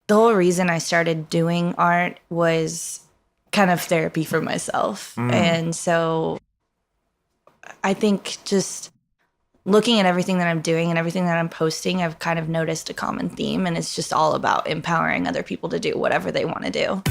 the whole reason I started doing art was kind of therapy for myself. And so I think just looking at everything that I'm doing and everything that I'm posting, I've kind of noticed a common theme, and it's just all about empowering other people to do whatever they want to do.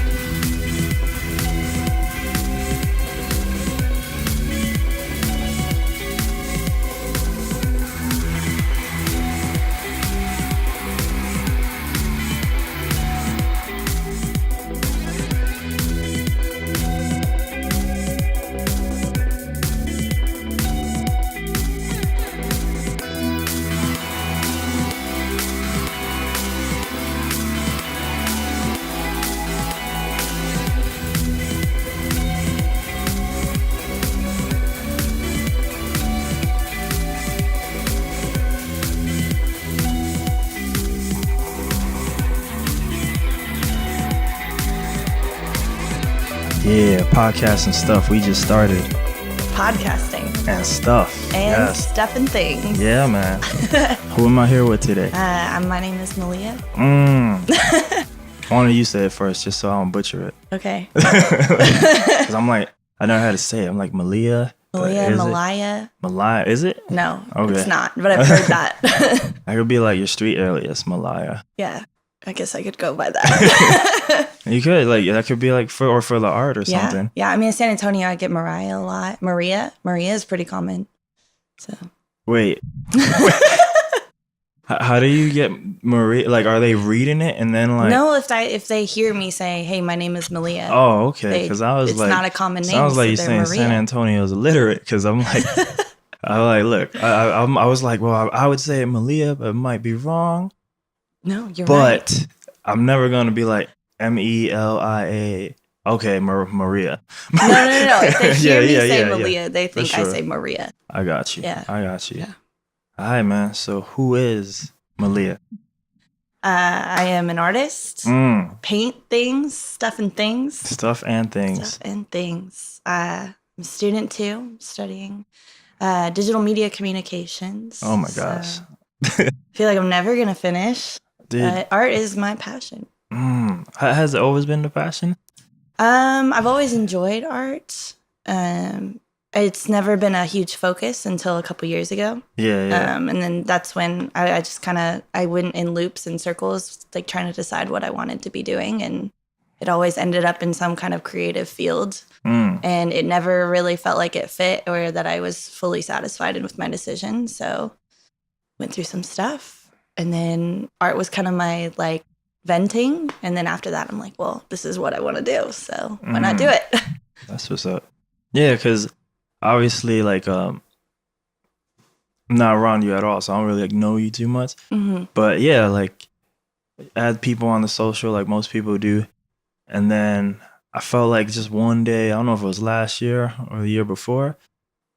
Yeah, podcast and stuff. We just started. Podcasting. And stuff. And stuff and things. Yeah, man. Who am I here with today? My name is Melia. Why don't you say it first, just so I don't butcher it? Okay. Because I'm like, I know how to say it. I'm like, Melia. Melia. Melia, is it? No, okay. It's not, but I've heard that. I could be like your street alias, Melia. Yeah, I guess I could go by that. You could, like, that could be like for the art or something. Yeah, I mean, in San Antonio, I get Mariah a lot. Maria is pretty common. So. Wait. How do you get Maria? Like, are they reading it and then like? No, if they hear me say, "Hey, my name is Melia." Oh, okay. Because I was it's like, not a common name. Sounds like you're saying Maria. San Antonio's illiterate. Because I'm like, look, I was like, well, I would say Melia, but it might be wrong. No, you're right. But I'm never gonna be like Melia. Okay, Maria. No. If they hear me say Melia, yeah. they think I say Maria. I got you. Yeah. I got you. Yeah. All right, man. So who is Melia? I am an artist. Paint things, stuff and things. Stuff and things. I'm a student too, studying digital media communications. Oh my gosh. I feel like I'm never gonna finish. Dude. Art is my passion. Has it always been the passion? I've always enjoyed art. It's never been a huge focus until a couple years ago. Yeah. And then that's when I just I went in loops and circles, like trying to decide what I wanted to be doing. And it always ended up in some kind of creative field. And it never really felt like it fit or that I was fully satisfied with my decision. So went through some stuff. And then art was kind of my like venting. And then after that, I'm like, well, this is what I want to do. So why not do it? That's what's up. Yeah, because obviously, like, I'm not around you at all, so I don't really like know you too much. But yeah, like, add people on the social like most people do. And then I felt like just one day, I don't know if it was last year or the year before,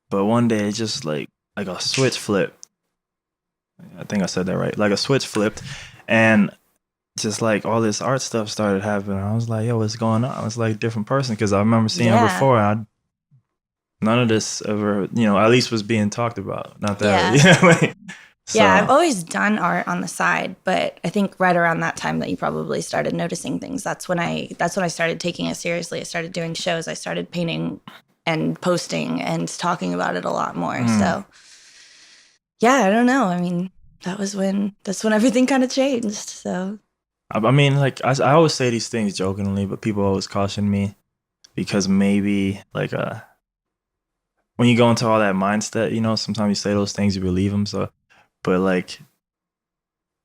but one day it just like a switch flipped. I think I said that right. Like a switch flipped, and just like all this art stuff started happening. I was like, yo, what's going on? I was like a different person because I remember seeing it before. None of this ever, at least was being talked about. Not that. Yeah, I've always done art on the side, but I think right around that time that you probably started noticing things. That's when I started taking it seriously. I started doing shows. I started painting and posting and talking about it a lot more. So, yeah, I don't know. I mean, that's when everything kind of changed. So, I mean, like I always say these things jokingly, but people always caution me because maybe like when you go into all that mindset, sometimes you say those things, you believe them. So, but like,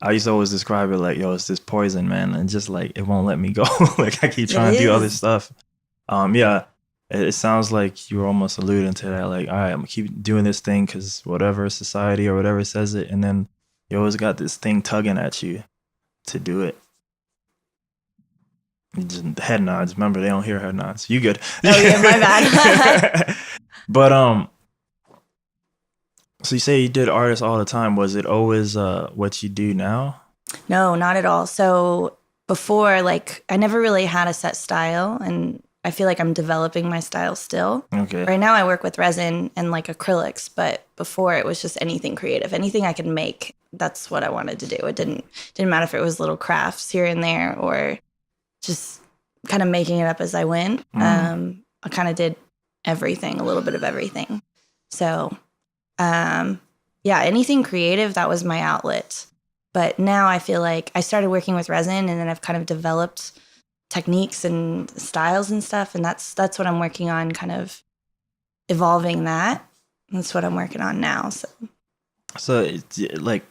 I used to always describe it like, yo, it's this poison, man. And just like, it won't let me go. Like I keep trying to do other stuff. Yeah, it sounds like you were almost alluding to that. Like, all right, I'm gonna keep doing this thing because whatever society or whatever says it. And then you always got this thing tugging at you to do it. Just head nods. Remember, they don't hear head nods. You good. Oh yeah, my bad. But so you say you did artists all the time. Was it always what you do now? No, not at all. So before, like, I never really had a set style, and I feel like I'm developing my style still. Okay. Right now I work with resin and like acrylics, but before it was just anything creative, anything I could make. that's what I wanted to do. It didn't matter if it was little crafts here and there or just kind of making it up as I went. I kind of did everything, a little bit of everything. So, anything creative, that was my outlet. But now I feel like I started working with resin, and then I've kind of developed techniques and styles and stuff. And that's what I'm working on, kind of evolving that. That's what I'm working on now. So it's like,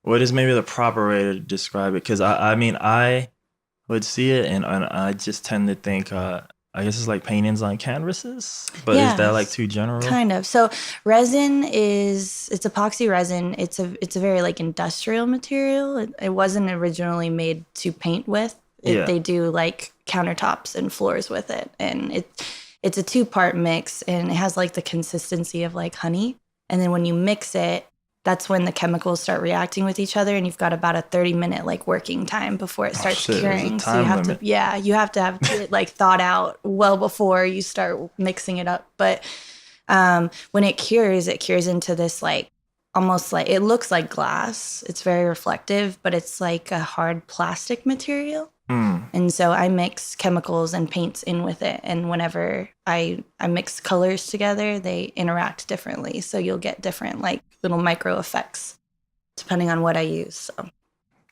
what is maybe the proper way to describe it? Because I mean, I would see it and I just tend to think, I guess it's like paintings on canvases, but is that like too general? Kind of. So resin it's epoxy resin. It's a very like industrial material. It wasn't originally made to paint with. They do like countertops and floors with it. And it's a 2-part mix, and it has like the consistency of like honey. And then when you mix it, that's when the chemicals start reacting with each other, and you've got about a 30-minute like working time before it starts curing. So you have limit. You have to have it like thought out well before you start mixing it up. But when it cures into this like almost like, it looks like glass. It's very reflective, but it's like a hard plastic material. And so I mix chemicals and paints in with it. And whenever I mix colors together, they interact differently. So you'll get different like little micro effects depending on what I use.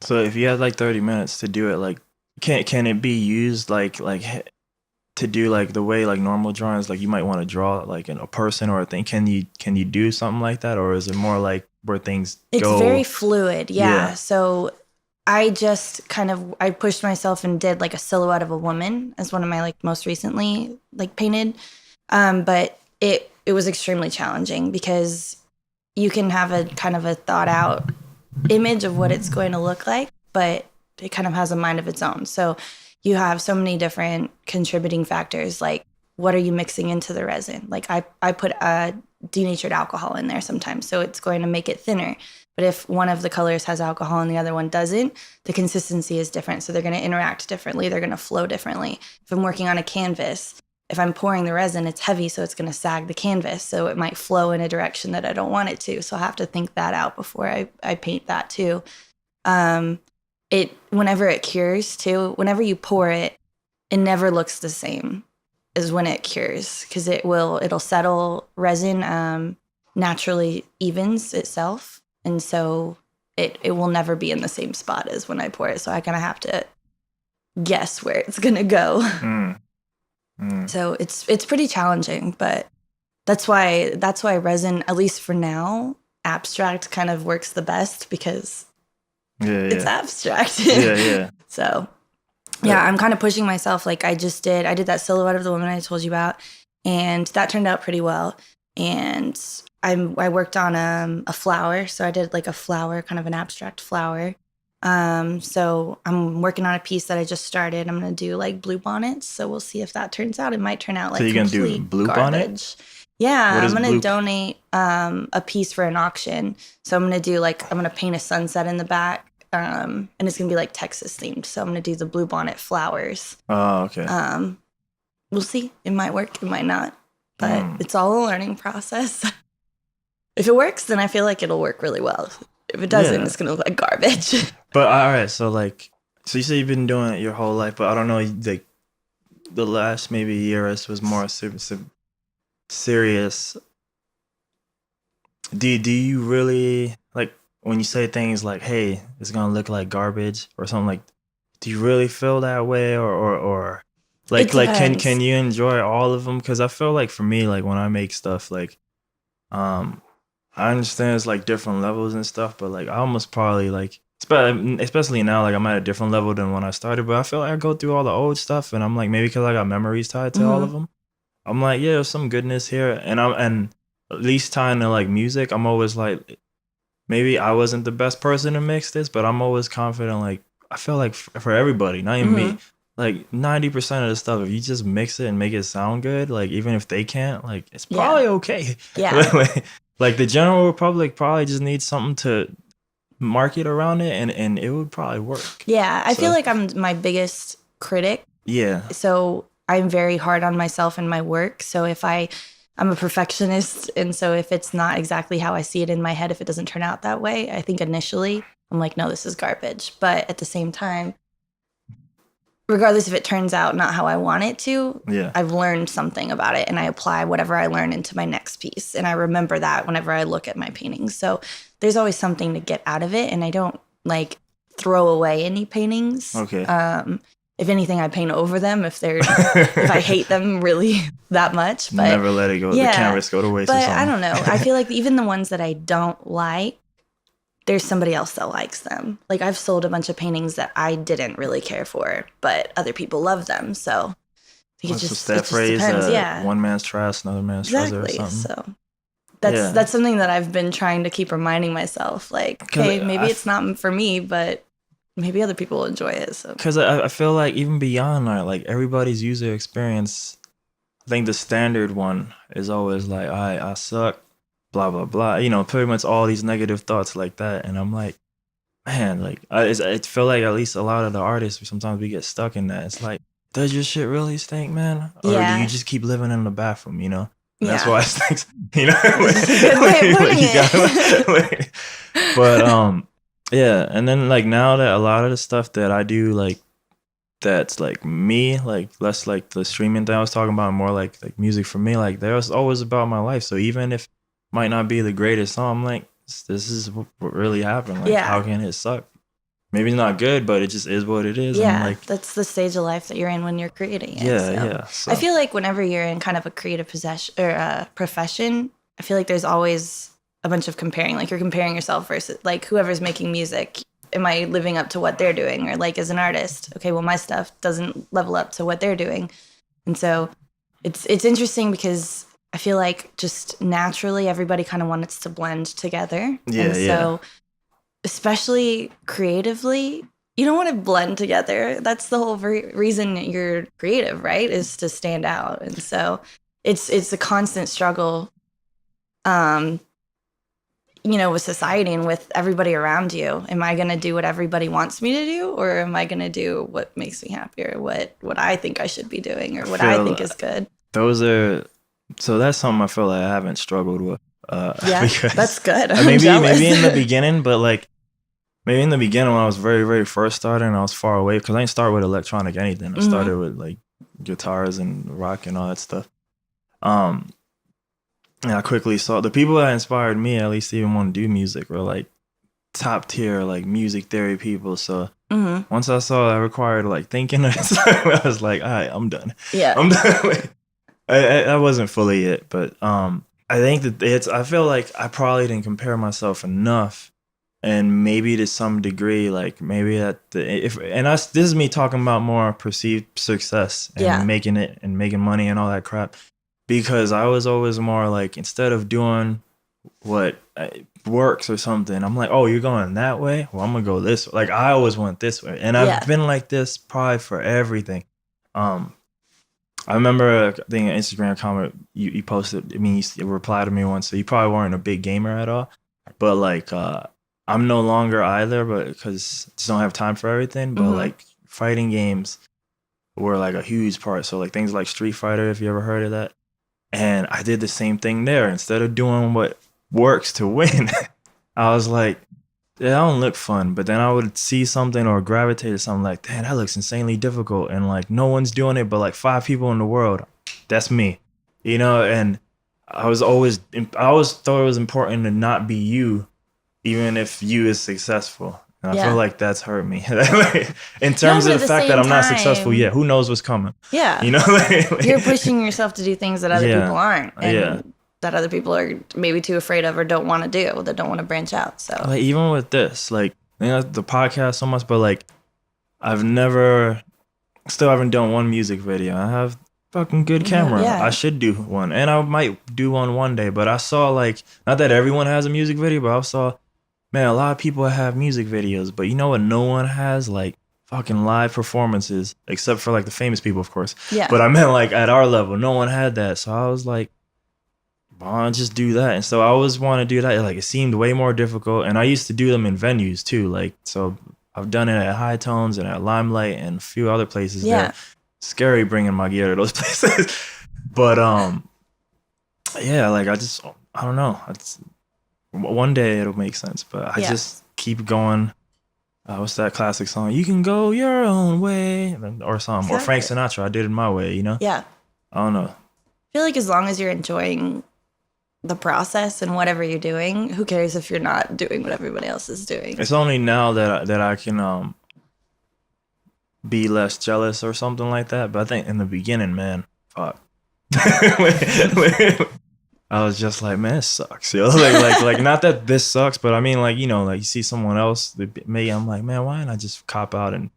So if you had like 30 minutes to do it, like can it be used like to do like the way like normal drawings, like you might want to draw like a person or a thing? Can you do something like that, or is it more like where things go? It's very fluid. Yeah. So I just I pushed myself and did like a silhouette of a woman as one of my like most recently like painted. But it was extremely challenging because you can have a kind of a thought out image of what it's going to look like, but it kind of has a mind of its own. So you have so many different contributing factors, like what are you mixing into the resin? Like I put a denatured alcohol in there sometimes, so it's going to make it thinner. But if one of the colors has alcohol and the other one doesn't, the consistency is different. So they're going to interact differently. They're going to flow differently. If I'm working on a canvas, if I'm pouring the resin, it's heavy, so it's going to sag the canvas. So it might flow in a direction that I don't want it to. So I have to think that out before I paint that too. Whenever it cures too, whenever you pour it, it never looks the same as when it cures, because it'll settle. Resin naturally evens itself. And so it will never be in the same spot as when I pour it. So I kind of have to guess where it's going to go. So it's pretty challenging, but that's why resin, at least for now, abstract kind of works the best because it's abstract. So I'm kind of pushing myself. Like I did that silhouette of the woman I told you about, and that turned out pretty well. And I worked on a flower. So I did like a flower, kind of an abstract flower. So I'm working on a piece that I just started. I'm going to do like blue bonnets. So we'll see if that turns out. It might turn out like complete garbage. So you're going to do blue bonnet? Yeah, I'm going to donate a piece for an auction. So I'm going to paint a sunset in the back. And it's going to be like Texas themed. So I'm going to do the blue bonnet flowers. Oh, okay. We'll see. It might work. It might not. But it's all a learning process. If it works, then I feel like it'll work really well. If it doesn't, it's going to look like garbage. But all right, so you say you've been doing it your whole life, but I don't know, like the last maybe year was more serious. Do you really, like, when you say things like, hey, it's going to look like garbage or something, like, do you really feel that way, or like can you enjoy all of them? Because I feel like for me, like when I make stuff, like I understand it's like different levels and stuff, but like I almost probably like, especially now, like I'm at a different level than when I started, but I feel like I go through all the old stuff and I'm like, maybe because I got memories tied to all of them, I'm like, yeah, there's some goodness here. And at least tying to like music, I'm always like, maybe I wasn't the best person to mix this, but I'm always confident. Like I feel like for everybody, not even me, like 90% of the stuff, if you just mix it and make it sound good, like even if they can't, like it's probably okay. Yeah. Like the general public probably just needs something to market around it, and it would probably work. Yeah, I feel like I'm my biggest critic. Yeah. So I'm very hard on myself and my work. So if I I'm a perfectionist. And so if it's not exactly how I see it in my head, if it doesn't turn out that way, I think initially I'm like, no, this is garbage. But at the same time, regardless if it turns out not how I want it to, I've learned something about it and I apply whatever I learn into my next piece. And I remember that whenever I look at my paintings. So there's always something to get out of it. And I don't like throw away any paintings. Okay. If anything, I paint over them if I hate them really that much. But never let it go. The canvas go to waste. But I don't know. I feel like even the ones that I don't like, there's somebody else that likes them. Like I've sold a bunch of paintings that I didn't really care for, but other people love them. So it just phrase, depends. One man's trash, another man's treasure or something. So that's something that I've been trying to keep reminding myself. Like, hey, maybe it's not for me, but maybe other people will enjoy it. So because I feel like even beyond that, like everybody's user experience, I think the standard one is always like, I suck. Blah blah blah, pretty much all these negative thoughts like that, and I'm like, man, like I feel like at least a lot of the artists sometimes we get stuck in that. It's like, does your shit really stink, man, or do you just keep living in the bathroom? And that's why it stinks. But yeah, and then like now that a lot of the stuff that I do, like that's like me, like less like the streaming thing I was talking about, more like music for me, like there's always about my life. So even if might not be the greatest song, I'm like, this is what really happened. Like, how can it suck? Maybe it's not good, but it just is what it is. Yeah, and like, that's the stage of life that you're in when you're creating it. So. I feel like whenever you're in kind of a creative profession, I feel like there's always a bunch of comparing. Like you're comparing yourself versus like whoever's making music. Am I living up to what they're doing? Or like as an artist, okay, well my stuff doesn't level up to what they're doing, and so it's interesting because I feel like just naturally everybody kind of wants to blend together. So especially creatively, you don't want to blend together. That's the whole reason you're creative, right? Is to stand out. And so it's a constant struggle, with society and with everybody around you. Am I going to do what everybody wants me to do? Or am I going to do what makes me happy or what I think I should be doing or what I think is good? So that's something I feel like I haven't struggled with. That's good. Maybe in the beginning, but like maybe in the beginning when I was very, very first starting, I was far away because I didn't start with electronic anything. I started with like guitars and rock and all that stuff. And I quickly saw the people that inspired me, at least even want to do music, were like top tier, like music theory people. So once I saw that required like thinking, I was like, all right, I'm done. Yeah, I'm done. I wasn't fully it, but I think that I feel like I probably didn't compare myself enough, and maybe to some degree, like maybe this is me talking about more perceived success and making it and making money and all that crap, because I was always more like, instead of doing what works or something, I'm like, oh, you're going that way, well, I'm gonna go this way. Like I always went this way, and I've been like this probably for everything. I remember, I think an Instagram comment you posted. I mean, you replied to me once, so you probably weren't a big gamer at all. But like, I'm no longer either, but because I just don't have time for everything. But like, fighting games were like a huge part. So like things like Street Fighter, if you ever heard of that. And I did the same thing there. Instead of doing what works to win, I was like, yeah, that don't look fun. But then I would see something or gravitate to something like, damn, that looks insanely difficult. And like, no one's doing it but like 5 people in the world. That's me. And I always thought it was important to not be you, even if you is successful. And I feel like that's hurt me. In terms of the fact that I'm not successful yet, who knows what's coming? Yeah. You're pushing yourself to do things that other people aren't. And that other people are maybe too afraid of or don't want to do, that don't want to branch out. So like, even with this, like the podcast so much, but like still haven't done one music video. I have fucking good camera. I should do one, and I might do one day. But I saw, like, not that everyone has a music video, but I saw, man, a lot of people have music videos, but you know what? No one has like fucking live performances, except for like the famous people, of course. Yeah. But I meant like at our level, no one had that. So I was like, why don't just do that? And so I always want to do that. Like, it seemed way more difficult, and I used to do them in venues too. Like, so I've done it at High Tones and at Limelight and a few other places. Yeah, scary bringing my gear to those places. But yeah, like I don't know. One day it'll make sense, but I just keep going. What's that classic song? You can go your own way, or something, or Frank Sinatra. I did it my way, you know? Yeah. I don't know. I feel like as long as you're enjoying the process and whatever you're doing, who cares if you're not doing what everybody else is doing? It's only now that I can be less jealous or something like that. But I think in the beginning, man, fuck. I was just like, man, it sucks, yo. Like, not that this sucks, but I mean, like, you know, like you see someone else, maybe I'm like, man, why don't I just cop out and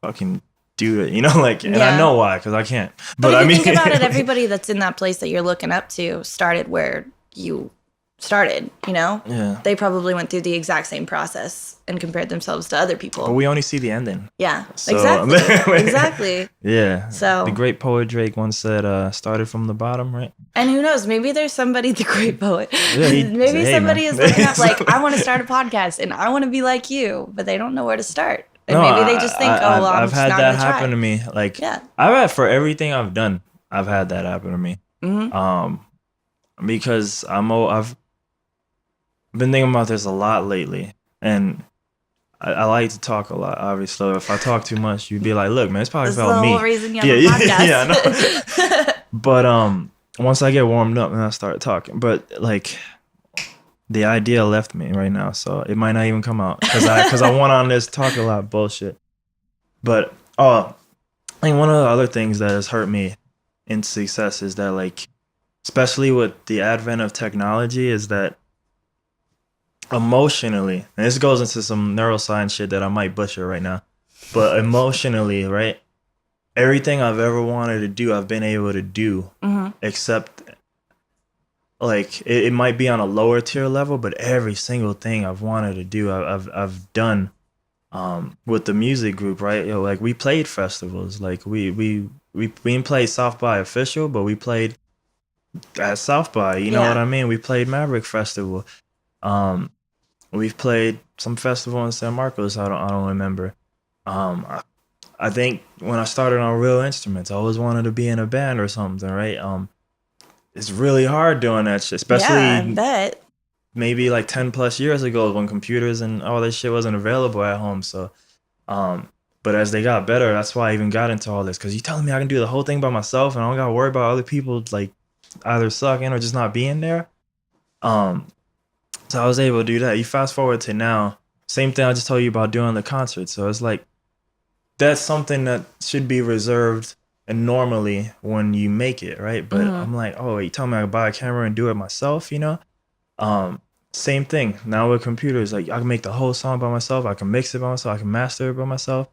fucking do it, you know, like, and I know why, because I can't. But if you think about it, everybody that's in that place that you're looking up to started where you started, you know? Yeah. They probably went through the exact same process and compared themselves to other people. But we only see the ending. Yeah, so, exactly. Exactly. Yeah. So the great poet Drake once said, started from the bottom, right? And who knows, maybe there's somebody, the great poet, yeah, maybe somebody is looking up like, I want to start a podcast and I want to be like you, but they don't know where to start. And maybe they just think, I've had that happen to me. Like, I've had, for everything I've done, I've had that happen to me. Mm-hmm. Because I've been thinking about this a lot lately, and I like to talk a lot. Obviously, if I talk too much, you'd be like, "Look, man, it's probably about me." That's the whole reason you have a podcast. Yeah, I know. But once I get warmed up, and I start talking, but like, the idea left me right now, so it might not even come out because I went on this talk a lot bullshit. But I think one of the other things that has hurt me in success is that, like, especially with the advent of technology, is that emotionally, and this goes into some neuroscience shit that I might butcher right now, but emotionally, right? Everything I've ever wanted to do, I've been able to do, except, like, it might be on a lower tier level, but every single thing I've wanted to do, I've done. With the music group, right? You know, like, we played festivals, like we didn't play South by official, but we played at South by, you know what I mean? We played Maverick Festival. We've played some festival in San Marcos. I don't remember. I think when I started on Real Instruments, I always wanted to be in a band or something, right? It's really hard doing that shit, especially I bet. Maybe like 10 plus years ago when computers and all this shit wasn't available at home. So, but as they got better, that's why I even got into all this. Cause you telling me I can do the whole thing by myself and I don't gotta worry about other people like either sucking or just not being there. So I was able to do that. You fast forward to now, same thing I just told you about doing the concert. So it's like, that's something that should be reserved and normally when you make it, right? But I'm like, oh, you tell me I can buy a camera and do it myself, you know? Same thing now with computers. Like, I can make the whole song by myself. I can mix it by myself. I can master it by myself.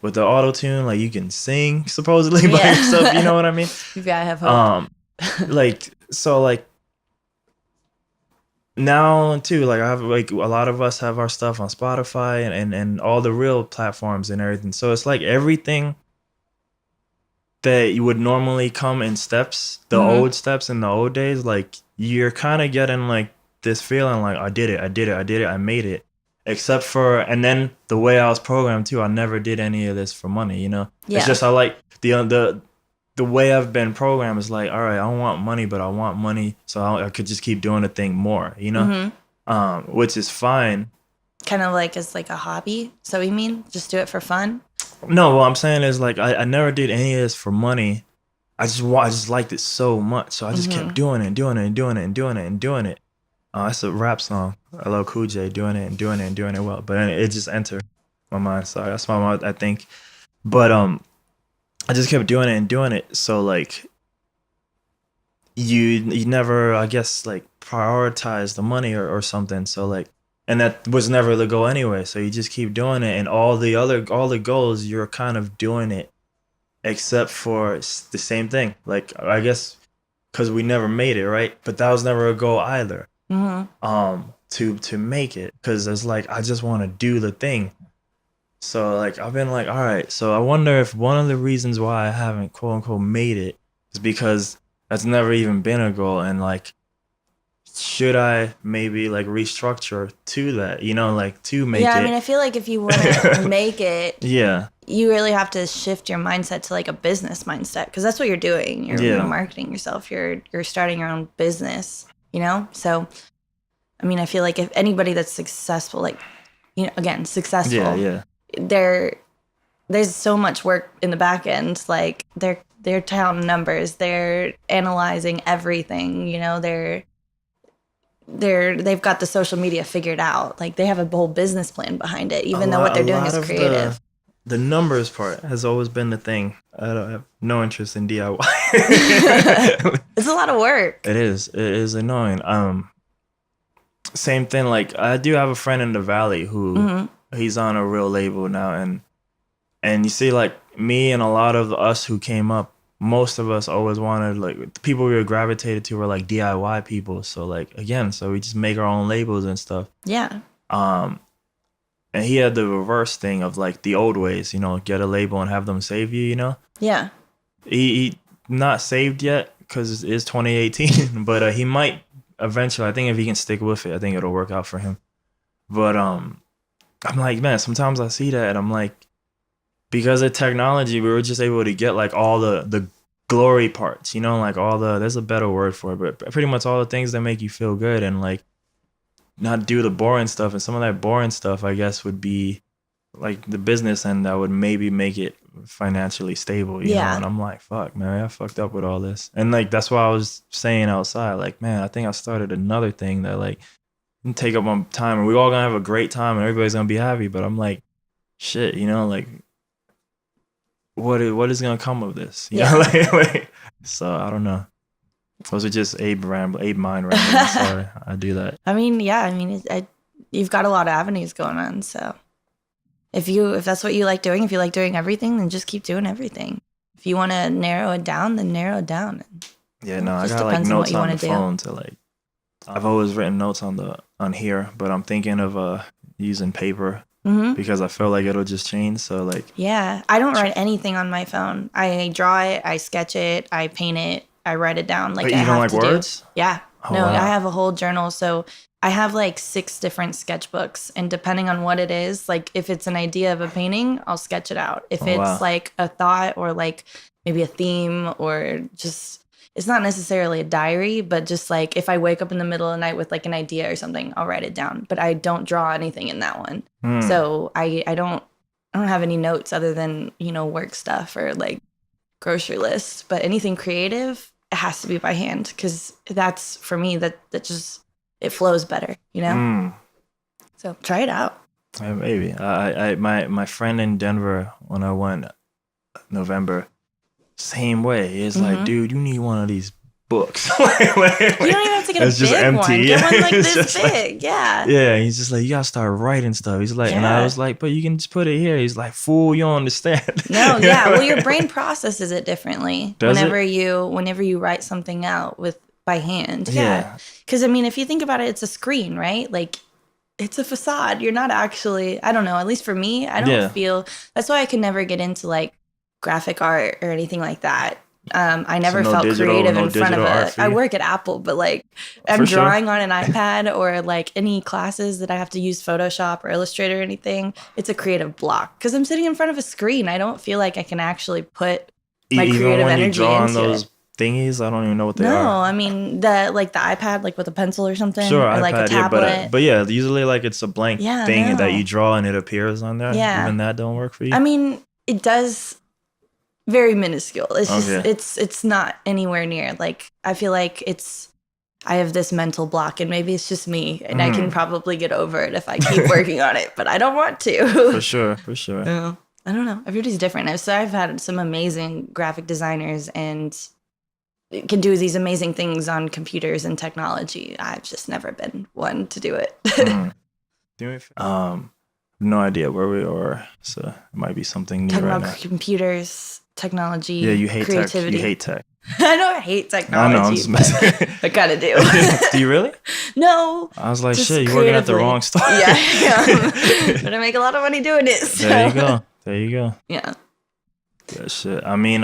With the auto tune, like, you can sing supposedly by yourself. You know what I mean? Yeah, I have hope. Like, so, like, now too, like, I have, like, a lot of us have our stuff on Spotify and all the real platforms and everything. So it's like everything that you would normally come in steps, the old steps in the old days, like, you're kind of getting like this feeling like, I did it, I made it. Except for, and then the way I was programmed too, I never did any of this for money, you know? Yeah. It's just, I like the way I've been programmed is like, all right, I don't want money, but I want money, so I could just keep doing the thing more, you know? Which is fine. Kind of like as like a hobby. So you mean just do it for fun? No, what I'm saying is, like, I never did any of this for money. I just liked it so much, so I just kept doing it. It's a rap song, LL Cool J, doing it well, but it just entered my mind. Sorry, that's my mind, I think. But I just kept doing it. So, like, you never, I guess, like, prioritize the money or something. So, like, and that was never the goal anyway. So you just keep doing it, and all the goals, you're kind of doing it. Except for the same thing. Like, I guess because we never made it, right? But that was never a goal either. To make it, because it's like, I just want to do the thing. So, like, I've been like, all right. So I wonder if one of the reasons why I haven't quote unquote made it is because that's never even been a goal, and, like, should I maybe, like, restructure to that, you know, like, to make it? Yeah, I mean, I feel like if you want to make it, you really have to shift your mindset to like a business mindset, because that's what you're doing. You're marketing yourself. You're starting your own business, you know? So, I mean, I feel like if anybody that's successful, like, you know, again, successful, there's so much work in the back end. Like they're counting numbers, they're analyzing everything, you know, they've got the social media figured out. Like they have a whole business plan behind it, even though what they're doing is creative. The numbers part has always been the thing. I don't have no interest in DIY. It's a lot of work. It is. It is annoying. Same thing. Like I do have a friend in the Valley who he's on a real label now, and you see, like me and a lot of us who came up, most of us always wanted, like, the people we were gravitated to were like DIY people. So like again, so we just make our own labels and stuff. Yeah. And he had the reverse thing of like the old ways, you know, get a label and have them save you, you know? Yeah. He not saved yet because it's 2018, but he might eventually. I think if he can stick with it, I think it'll work out for him. But I'm like, man, sometimes I see that and I'm like, because of technology, we were just able to get like all the glory parts, you know, like there's a better word for it, but pretty much all the things that make you feel good and like not do the boring stuff. And some of that boring stuff, I guess, would be like the business end that would maybe make it financially stable, you know? And I'm like, fuck, man, I fucked up with all this. And like, that's why I was saying outside, like, man, I think I started another thing that like can take up my time and we're all gonna have a great time and everybody's gonna be happy. But I'm like, shit, you know, like what is gonna come of this? You know? like, so I don't know. Those are just Abe mind rambling. Sorry, I do that. I mean, you've got a lot of avenues going on. So if that's what you like doing, if you like doing everything, then just keep doing everything. If you want to narrow it down, then narrow it down. Yeah, no, I got like notes on the phone to like. I've always written notes on here, but I'm thinking of using paper because I feel like it'll just change. So like. Yeah, I don't write anything on my phone. I draw it, I sketch it, I paint it. I write it down like I have like to words? do. Yeah. Oh, no, wow. I have a whole journal. So I have like 6 different sketchbooks. And depending on what it is, like if it's an idea of a painting, I'll sketch it out. If it's like a thought or like maybe a theme or just, it's not necessarily a diary, but just like if I wake up in the middle of the night with like an idea or something, I'll write it down. But I don't draw anything in that one. So I don't have any notes other than, you know, work stuff or like grocery lists. But anything creative, it has to be by hand because that's for me that just it flows better, you know. So try it out. Maybe my friend in Denver when I went November, same way. It's like, dude, you need one of these books. You don't even have to get a big one. Get one like this big. Yeah. He's just like, you gotta start writing stuff. He's like, and I was like, but you can just put it here. He's like, fool, you don't understand. No, yeah. Well, your brain processes it differently whenever you write something out by hand. Yeah. Because I mean, if you think about it, it's a screen, right? Like it's a facade. You're not actually. I don't know. At least for me, I don't feel. That's why I can never get into like graphic art or anything like that. I never felt creative in front of I work at Apple, but like I'm drawing on an iPad or like any classes that I have to use Photoshop or Illustrator or anything. It's a creative block because I'm sitting in front of a screen. I don't feel like I can actually put my creative energy into those thingies. I don't even know what they are. No, I mean the iPad, like with a pencil or something, or iPad, like a tablet. But yeah, usually like it's a blank thing that you draw and it appears on there. Yeah, even that don't work for you. I mean, it does. Very minuscule. It's just it's not anywhere near. Like I feel like I have this mental block and maybe it's just me and I can probably get over it if I keep working on it, but I don't want to. For sure. Yeah. I don't know. Everybody's different. I've had some amazing graphic designers and can do these amazing things on computers and technology. I've just never been one to do it. No idea where we are, so it might be something new right now. Computers, technology, you hate creativity. Tech. You hate tech. I don't hate technology. I know, I'm just messing. I kind of do. Do you really? No. I was like, shit, you're working at the wrong store. Yeah, but I make a lot of money doing it. So. There you go. Yeah. Yeah, shit. I mean,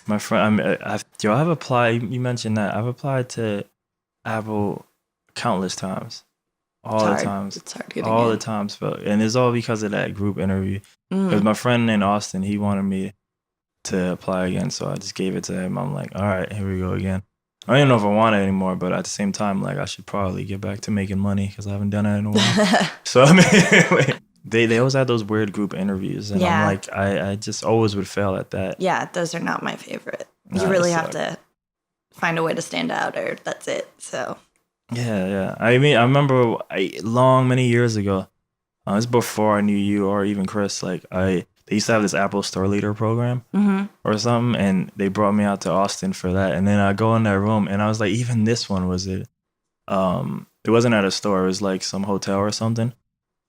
my friend, I've applied. You mentioned that I've applied to Apple countless times. all the times. It's hard getting all in. the times. And it's all because of that group interview. Because my friend in Austin, he wanted me to apply again, so I just gave it to him. I'm like, all right, here we go again. I don't even know if I want it anymore, but at the same time, like, I should probably get back to making money because I haven't done it in a while. So, I mean, they always had those weird group interviews, and I'm like, I just always would fail at that. Yeah, those are not my favorite. You really have to find a way to stand out, or that's it. So. Yeah. I mean, I remember many years ago, it's before I knew you or even Chris, like, they used to have this Apple Store Leader program or something, and they brought me out to Austin for that. And then I go in that room, and I was like, even this one was it. It wasn't at a store; it was like some hotel or something.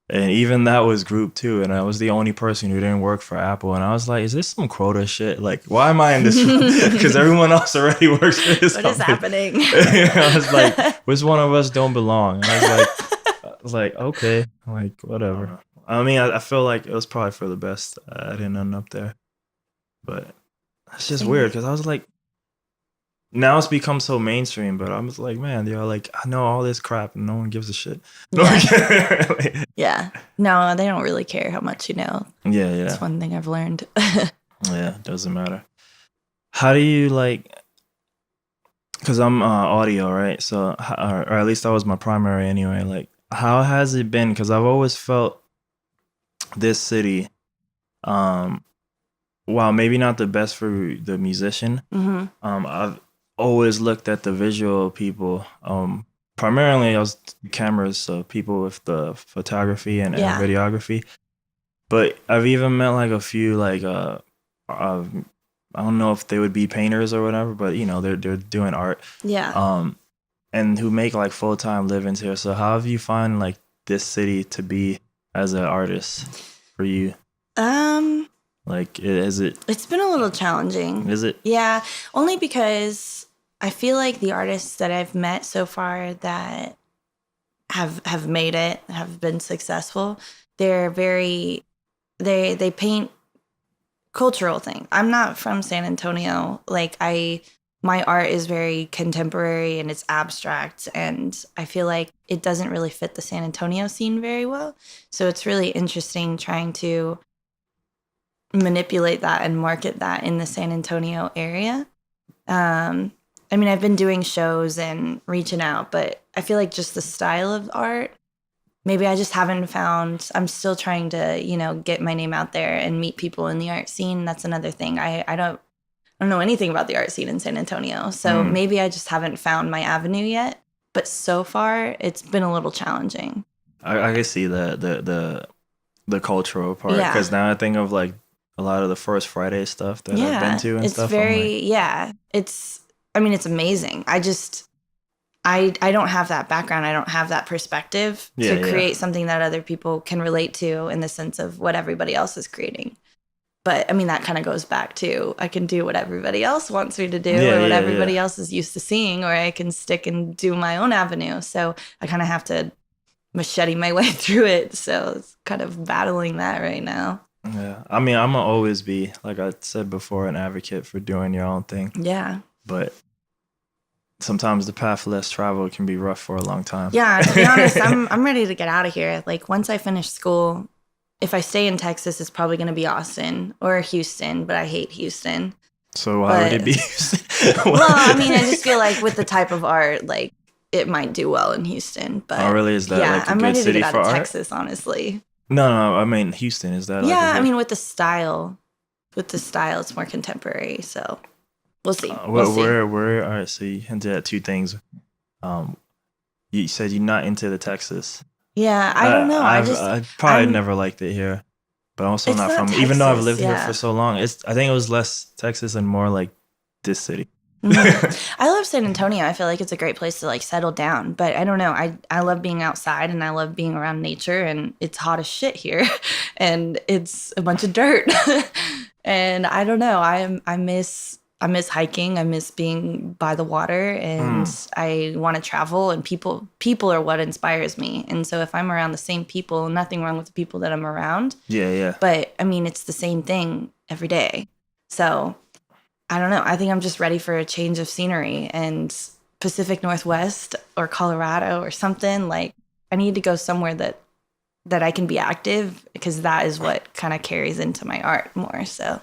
And even that was group too, and I was the only person who didn't work for Apple. And I was like, "Is this some quota shit? Like, why am I in this room? Because everyone else already works for this What company." is happening? I was like, "Which one of us don't belong?" And I was like, okay, like whatever. I mean, I feel like it was probably for the best. I didn't end up there, but it's just weird because I was like, now it's become so mainstream, but I was like, man, like, I know all this crap and no one gives a shit. Yeah. No, they don't really care how much you know. Yeah. That's one thing I've learned. Yeah, it doesn't matter. How do you like, because I'm audio, right? So, or at least that was my primary anyway. Like, how has it been? Because I've always felt this city, while maybe not the best for the musician, I've always looked at the visual people. Primarily, I was cameras, so people with the photography and videography. But I've even met like a few like I don't know if they would be painters or whatever, but you know they're doing art. Yeah. And who make like full-time livings here. So how have you find like this city to be as an artist for you? Like, is it? It's been a little challenging. Is it? Yeah, only because I feel like the artists that I've met so far that have made it, have been successful, they're very, they paint cultural thing. I'm not from San Antonio. Like, my art is very contemporary and it's abstract, and I feel like it doesn't really fit the San Antonio scene very well. So it's really interesting trying to manipulate that and market that in the San Antonio area. I mean, I've been doing shows and reaching out, but I feel like just the style of art, maybe I just haven't found. I'm still trying to, you know, get my name out there and meet people in the art scene. That's another thing. I don't know anything about the art scene in San Antonio, so maybe I just haven't found my avenue yet. But so far, it's been a little challenging. I can see the cultural part, because now I think of like a lot of the First Friday stuff that I've been to and stuff. It's very It's, I mean, it's amazing. I don't have that background. I don't have that perspective to create something that other people can relate to in the sense of what everybody else is creating. But I mean, that kind of goes back to I can do what everybody else wants me to do or what everybody else is used to seeing, or I can stick and do my own avenue. So I kind of have to machete my way through it. So it's kind of battling that right now. Yeah. I mean, I'm going to always be, like I said before, an advocate for doing your own thing. Yeah. But sometimes the path less traveled can be rough for a long time. Yeah, to be honest, I'm ready to get out of here. Like, once I finish school, if I stay in Texas, it's probably going to be Austin or Houston, but I hate Houston. So why would it be Houston? Well, I mean, I just feel like with the type of art, like, it might do well in Houston. But really? Is that like a good city for art? I'm ready to get out of Texas, honestly. No, I mean, Houston, is that I mean, with the style, it's more contemporary, so we'll see. Where, all right, so you hinted at two things. You said you're not into the Texas. Yeah, I don't know. I probably never liked it here, but also not from, Texas, even though I've lived here for so long. I think it was less Texas and more like this city. I love San Antonio. I feel like it's a great place to like settle down, but I don't know. I love being outside and I love being around nature, and it's hot as shit here and it's a bunch of dirt. And I don't know. I miss hiking. I miss being by the water, and I want to travel, and people are what inspires me. And so if I'm around the same people, nothing wrong with the people that I'm around. Yeah. But I mean, it's the same thing every day. So I don't know. I think I'm just ready for a change of scenery, and Pacific Northwest or Colorado or something. Like, I need to go somewhere that I can be active, because that is what kind of carries into my art more. So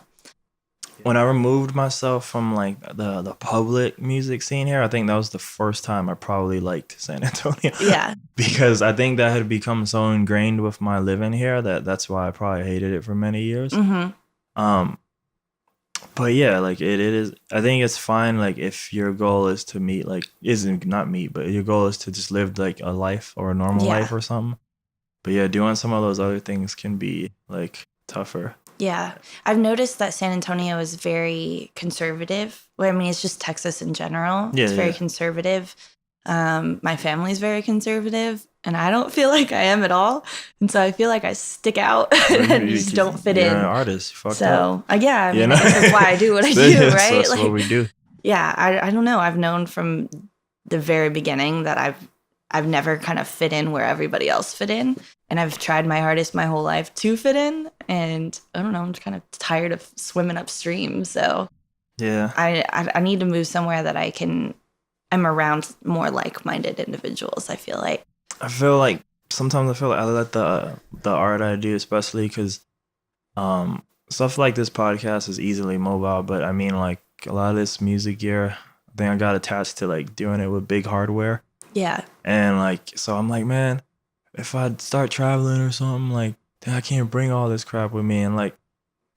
when I removed myself from like the public music scene here, I think that was the first time I probably liked San Antonio. Yeah. Because I think that had become so ingrained with my living here that's why I probably hated it for many years. But yeah, like it is. I think it's fine. Like if your goal is to meet, like isn't not meet, but your goal is to just live like a life or a normal life or something. But yeah, doing some of those other things can be like tougher. Yeah. I've noticed that San Antonio is very conservative. Well, I mean, it's just Texas in general. Yeah, it's very conservative. My family's very conservative, and I don't feel like I am at all. And so I feel like I stick out and just don't fit in. You're an artist. Fucked so, up. Yeah, I mean, that's why I do what I do, right? That's like, what we do. Yeah, I don't know. I've known from the very beginning that I've never kind of fit in where everybody else fit in. And I've tried my hardest my whole life to fit in. And I don't know, I'm just kind of tired of swimming upstream. So yeah, I need to move somewhere that I'm around more like-minded individuals, I feel like. Sometimes I feel like I let the art I do, especially because stuff like this podcast is easily mobile. But I mean, like a lot of this music gear, I think I got attached to like doing it with big hardware. Yeah. And like, so I'm like, man, if I start traveling or something, like, then I can't bring all this crap with me. And like,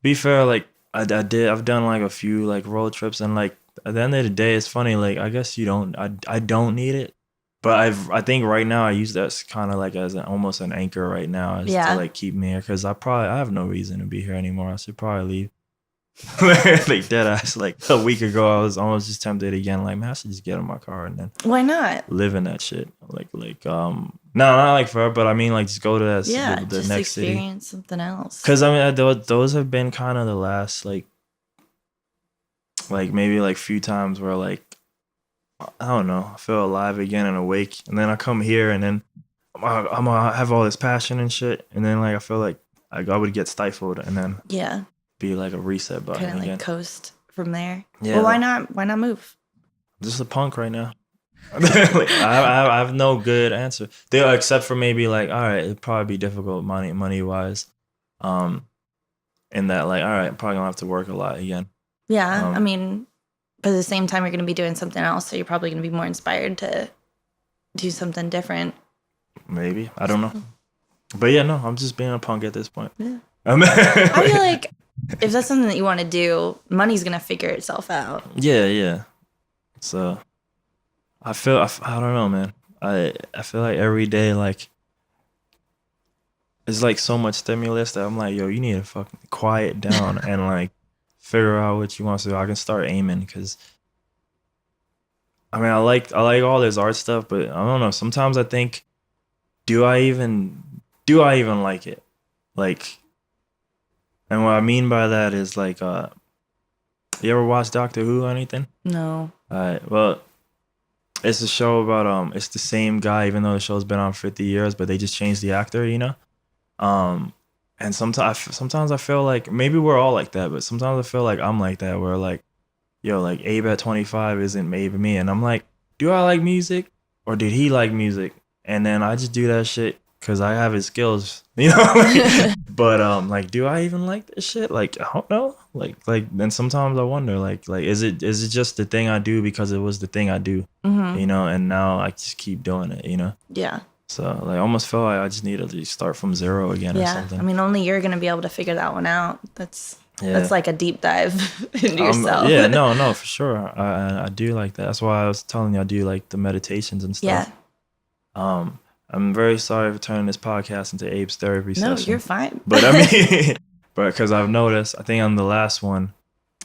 be fair, like I've done like a few like road trips, and like at the end of the day, it's funny. Like, I guess I don't need it, but I think right now I use that kind of like as almost an anchor right now, to like keep me here, because I have no reason to be here anymore. I should probably leave. Like dead ass. Like a week ago, I was almost just tempted again. Like, man, I should just get in my car and then why not live in that shit. No, not like forever, but I mean like just go to that the just next city, experience something else. Because I mean those have been kind of the last like maybe like few times where like I don't know, I feel alive again and awake, and then I come here and then I'm gonna have all this passion and shit, and then like I feel like I would get stifled and then be like a reset button kind of again. like coast from there. Yeah. Well, why not move? Just a punk right now. Like, I have no good answer there, except for maybe like, all right, it'd probably be difficult money wise, in that like, all right, I'm probably gonna have to work a lot again. Yeah, I mean, but at the same time, you're gonna be doing something else, so you're probably gonna be more inspired to do something different. Maybe, I don't know, but yeah, no, I'm just being a punk at this point. Yeah. I feel like if that's something that you want to do, money's gonna figure itself out. Yeah. So I don't know, man. I feel like every day, like, it's like so much stimulus that I'm like, yo, you need to fucking quiet down and like figure out what you want so I can start aiming. Because I mean, I like all this art stuff, but I don't know. Sometimes I think, do I even like it? Like, and what I mean by that is like, you ever watch Doctor Who or anything? No. Alright, well, it's a show about it's the same guy, even though the show's been on 50 years, but they just changed the actor, you know. And sometimes I feel like maybe we're all like that, but sometimes I feel like I'm like that, where like, yo, like Abe at 25 isn't maybe me, and I'm like, do I like music or did he like music? And then I just do that shit because I have his skills, you know. But like, do I even like this shit? Like, I don't know. Like, then sometimes I wonder, like, is it just the thing I do because it was the thing I do, you know? And now I just keep doing it, you know? Yeah. So like, I almost feel like I just need to start from zero again or something. I mean, only you're gonna be able to figure that one out. That's like a deep dive into yourself. Yeah, no, for sure. I do like that. That's why I was telling you I do like the meditations and stuff. Yeah. I'm very sorry for turning this podcast into Abe's therapy session. No, you're fine. But I mean, but because I've noticed, I think on the last one,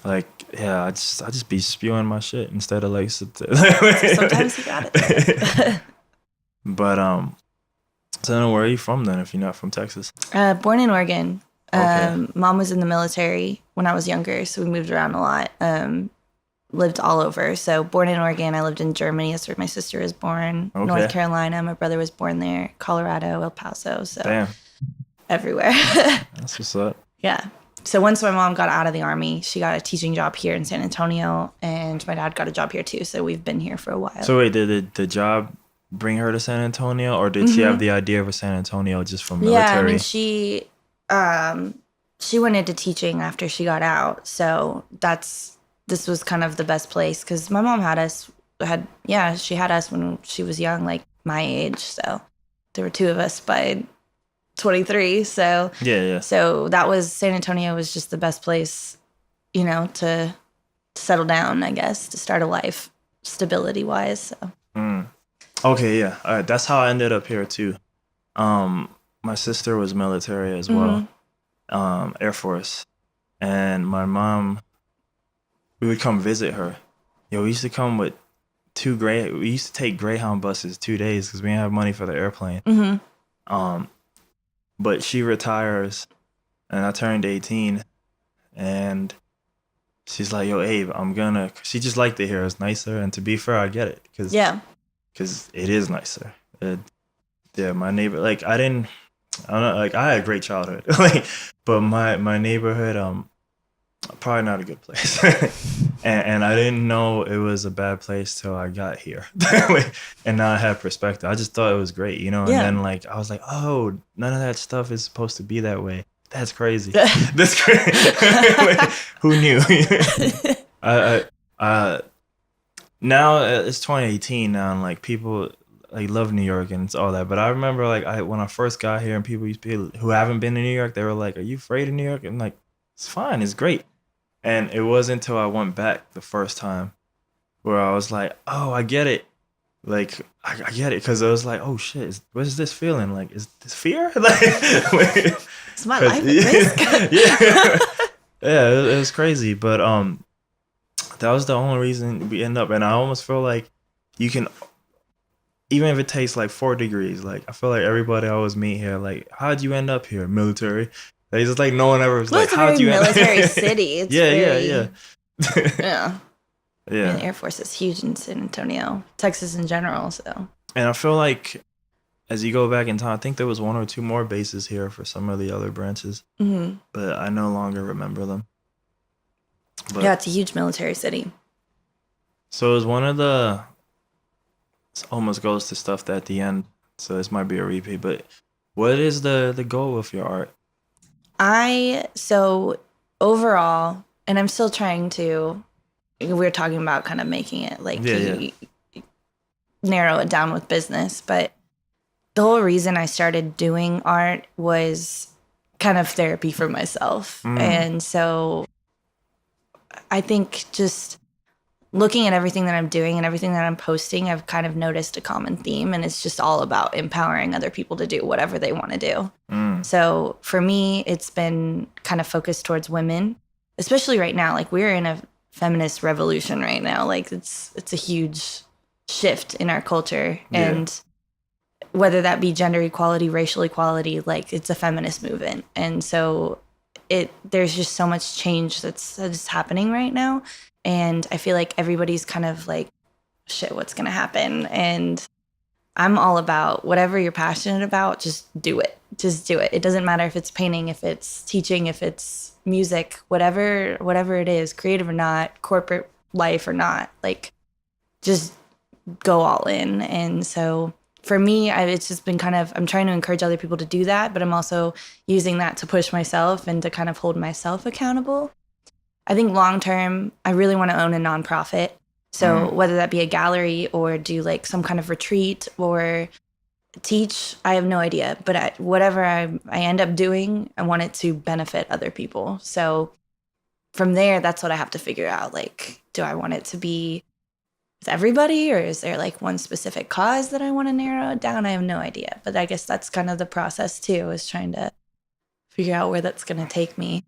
like, yeah, I just be spewing my shit instead of like. Sometimes you got it. But so then where are you from then? If you're not from Texas? Born in Oregon. Okay. Mom was in the military when I was younger, so we moved around a lot. Lived all over. So born in Oregon, I lived in Germany. That's where my sister was born. Okay. North Carolina, my brother was born there. Colorado, El Paso. So damn. Everywhere. That's what's up. Yeah. So once my mom got out of the Army, she got a teaching job here in San Antonio, and my dad got a job here too. So we've been here for a while. So wait, the job bring her to San Antonio, or did she have the idea of a San Antonio just from military? Yeah, I mean, she went into teaching after she got out, so this was kind of the best place because my mom she had us when she was young, like my age. So there were two of us by 23. So yeah. So San Antonio was just the best place, to settle down, I guess, to start a life stability wise. So. Okay, yeah. All right, that's how I ended up here too. My sister was military as well, Air Force, and my mom. We would come visit her. We used to come with we used to take Greyhound buses 2 days because we didn't have money for the airplane. But she retires, and I turned 18, and she's like, "Yo, Abe, she just liked it here. It's nicer, and to be fair, I get it, because it is nicer. My neighbor, like, I don't know, like, I had a great childhood, like, but my neighborhood, probably not a good place. and I didn't know it was a bad place till I got here. And now I have perspective. I just thought it was great, And then, like, I was like, oh, none of that stuff is supposed to be that way. That's crazy. That's crazy. Like, who knew? Now it's 2018 now, and like people like love New York and it's all that. But I remember like when I first got here and people who haven't been to New York, they were like, "Are you afraid of New York?" And like, it's fine, it's great. And it wasn't until I went back the first time where I was like, "Oh, I get it." Like I get it, because I was like, "Oh shit, what is this feeling? Like, is this fear?" Like, it's my life at risk. Yeah, it was crazy, but that was the only reason we end up. And I almost feel like you can, even if it takes like 4 degrees, like I feel like everybody I always meet here, like, how'd you end up here? Military. Like, it's just like no one ever was like, how'd you end up here? Military city. It's yeah. Yeah. I mean, the Air Force is huge in San Antonio, Texas in general. So. And I feel like as you go back in time, I think there was 1 or 2 more bases here for some of the other branches, but I no longer remember them. But, yeah, it's a huge military city. So it was it almost goes to stuff at the end, so this might be a repeat, but what is the goal of your art? So overall, and I'm still trying to, we're talking about kind of making it like narrow it down with business, but the whole reason I started doing art was kind of therapy for myself. And so I think just looking at everything that I'm doing and everything that I'm posting, I've kind of noticed a common theme, and it's just all about empowering other people to do whatever they want to do. So for me, it's been kind of focused towards women, especially right now. Like, we're in a feminist revolution right now. Like, it's a huge shift in our culture. Yeah. And whether that be gender equality, racial equality, like, it's a feminist movement. And so there's just so much change that's happening right now. And I feel like everybody's kind of like, shit, what's going to happen? And I'm all about whatever you're passionate about, just do it. Just do it. It doesn't matter if it's painting, if it's teaching, if it's music, whatever it is, creative or not, corporate life or not, like, just go all in. And so for me, it's just been kind of, I'm trying to encourage other people to do that, but I'm also using that to push myself and to kind of hold myself accountable. I think long term, I really want to own a nonprofit. So whether that be a gallery or do like some kind of retreat or teach, I have no idea. But whatever I end up doing, I want it to benefit other people. So from there, that's what I have to figure out. Like, do I want it to be with everybody, or is there like one specific cause that I want to narrow it down? I have no idea. But I guess that's kind of the process too, is trying to figure out where that's going to take me.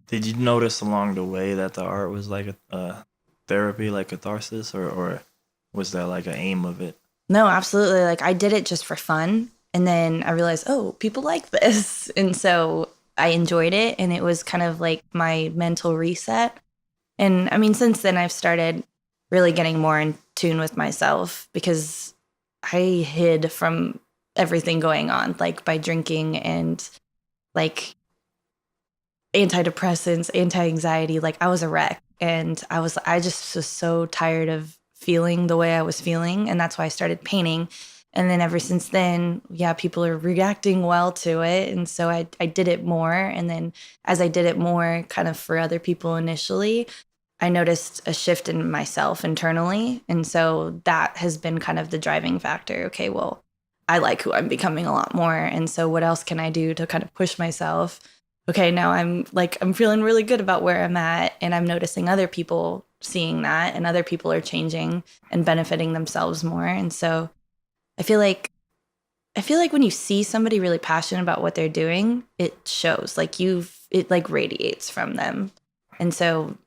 Did you notice along the way that the art was like a therapy, like catharsis, or was that like an aim of it? No, absolutely. Like, I did it just for fun. And then I realized, oh, people like this. And so I enjoyed it. And it was kind of like my mental reset. And I mean, since then I've started really getting more in tune with myself, because I hid from everything going on, like by drinking and like antidepressants, anti-anxiety. Like, I was a wreck. And I just was so tired of feeling the way I was feeling. And that's why I started painting. And then ever since then, people are reacting well to it. And so I did it more. And then as I did it more kind of for other people initially, I noticed a shift in myself internally. And so that has been kind of the driving factor. Okay, well, I like who I'm becoming a lot more. And so what else can I do to kind of push myself? Okay, now I'm feeling really good about where I'm at, and I'm noticing other people seeing that, and other people are changing and benefiting themselves more. And so I feel like when you see somebody really passionate about what they're doing, it shows. It radiates from them. And so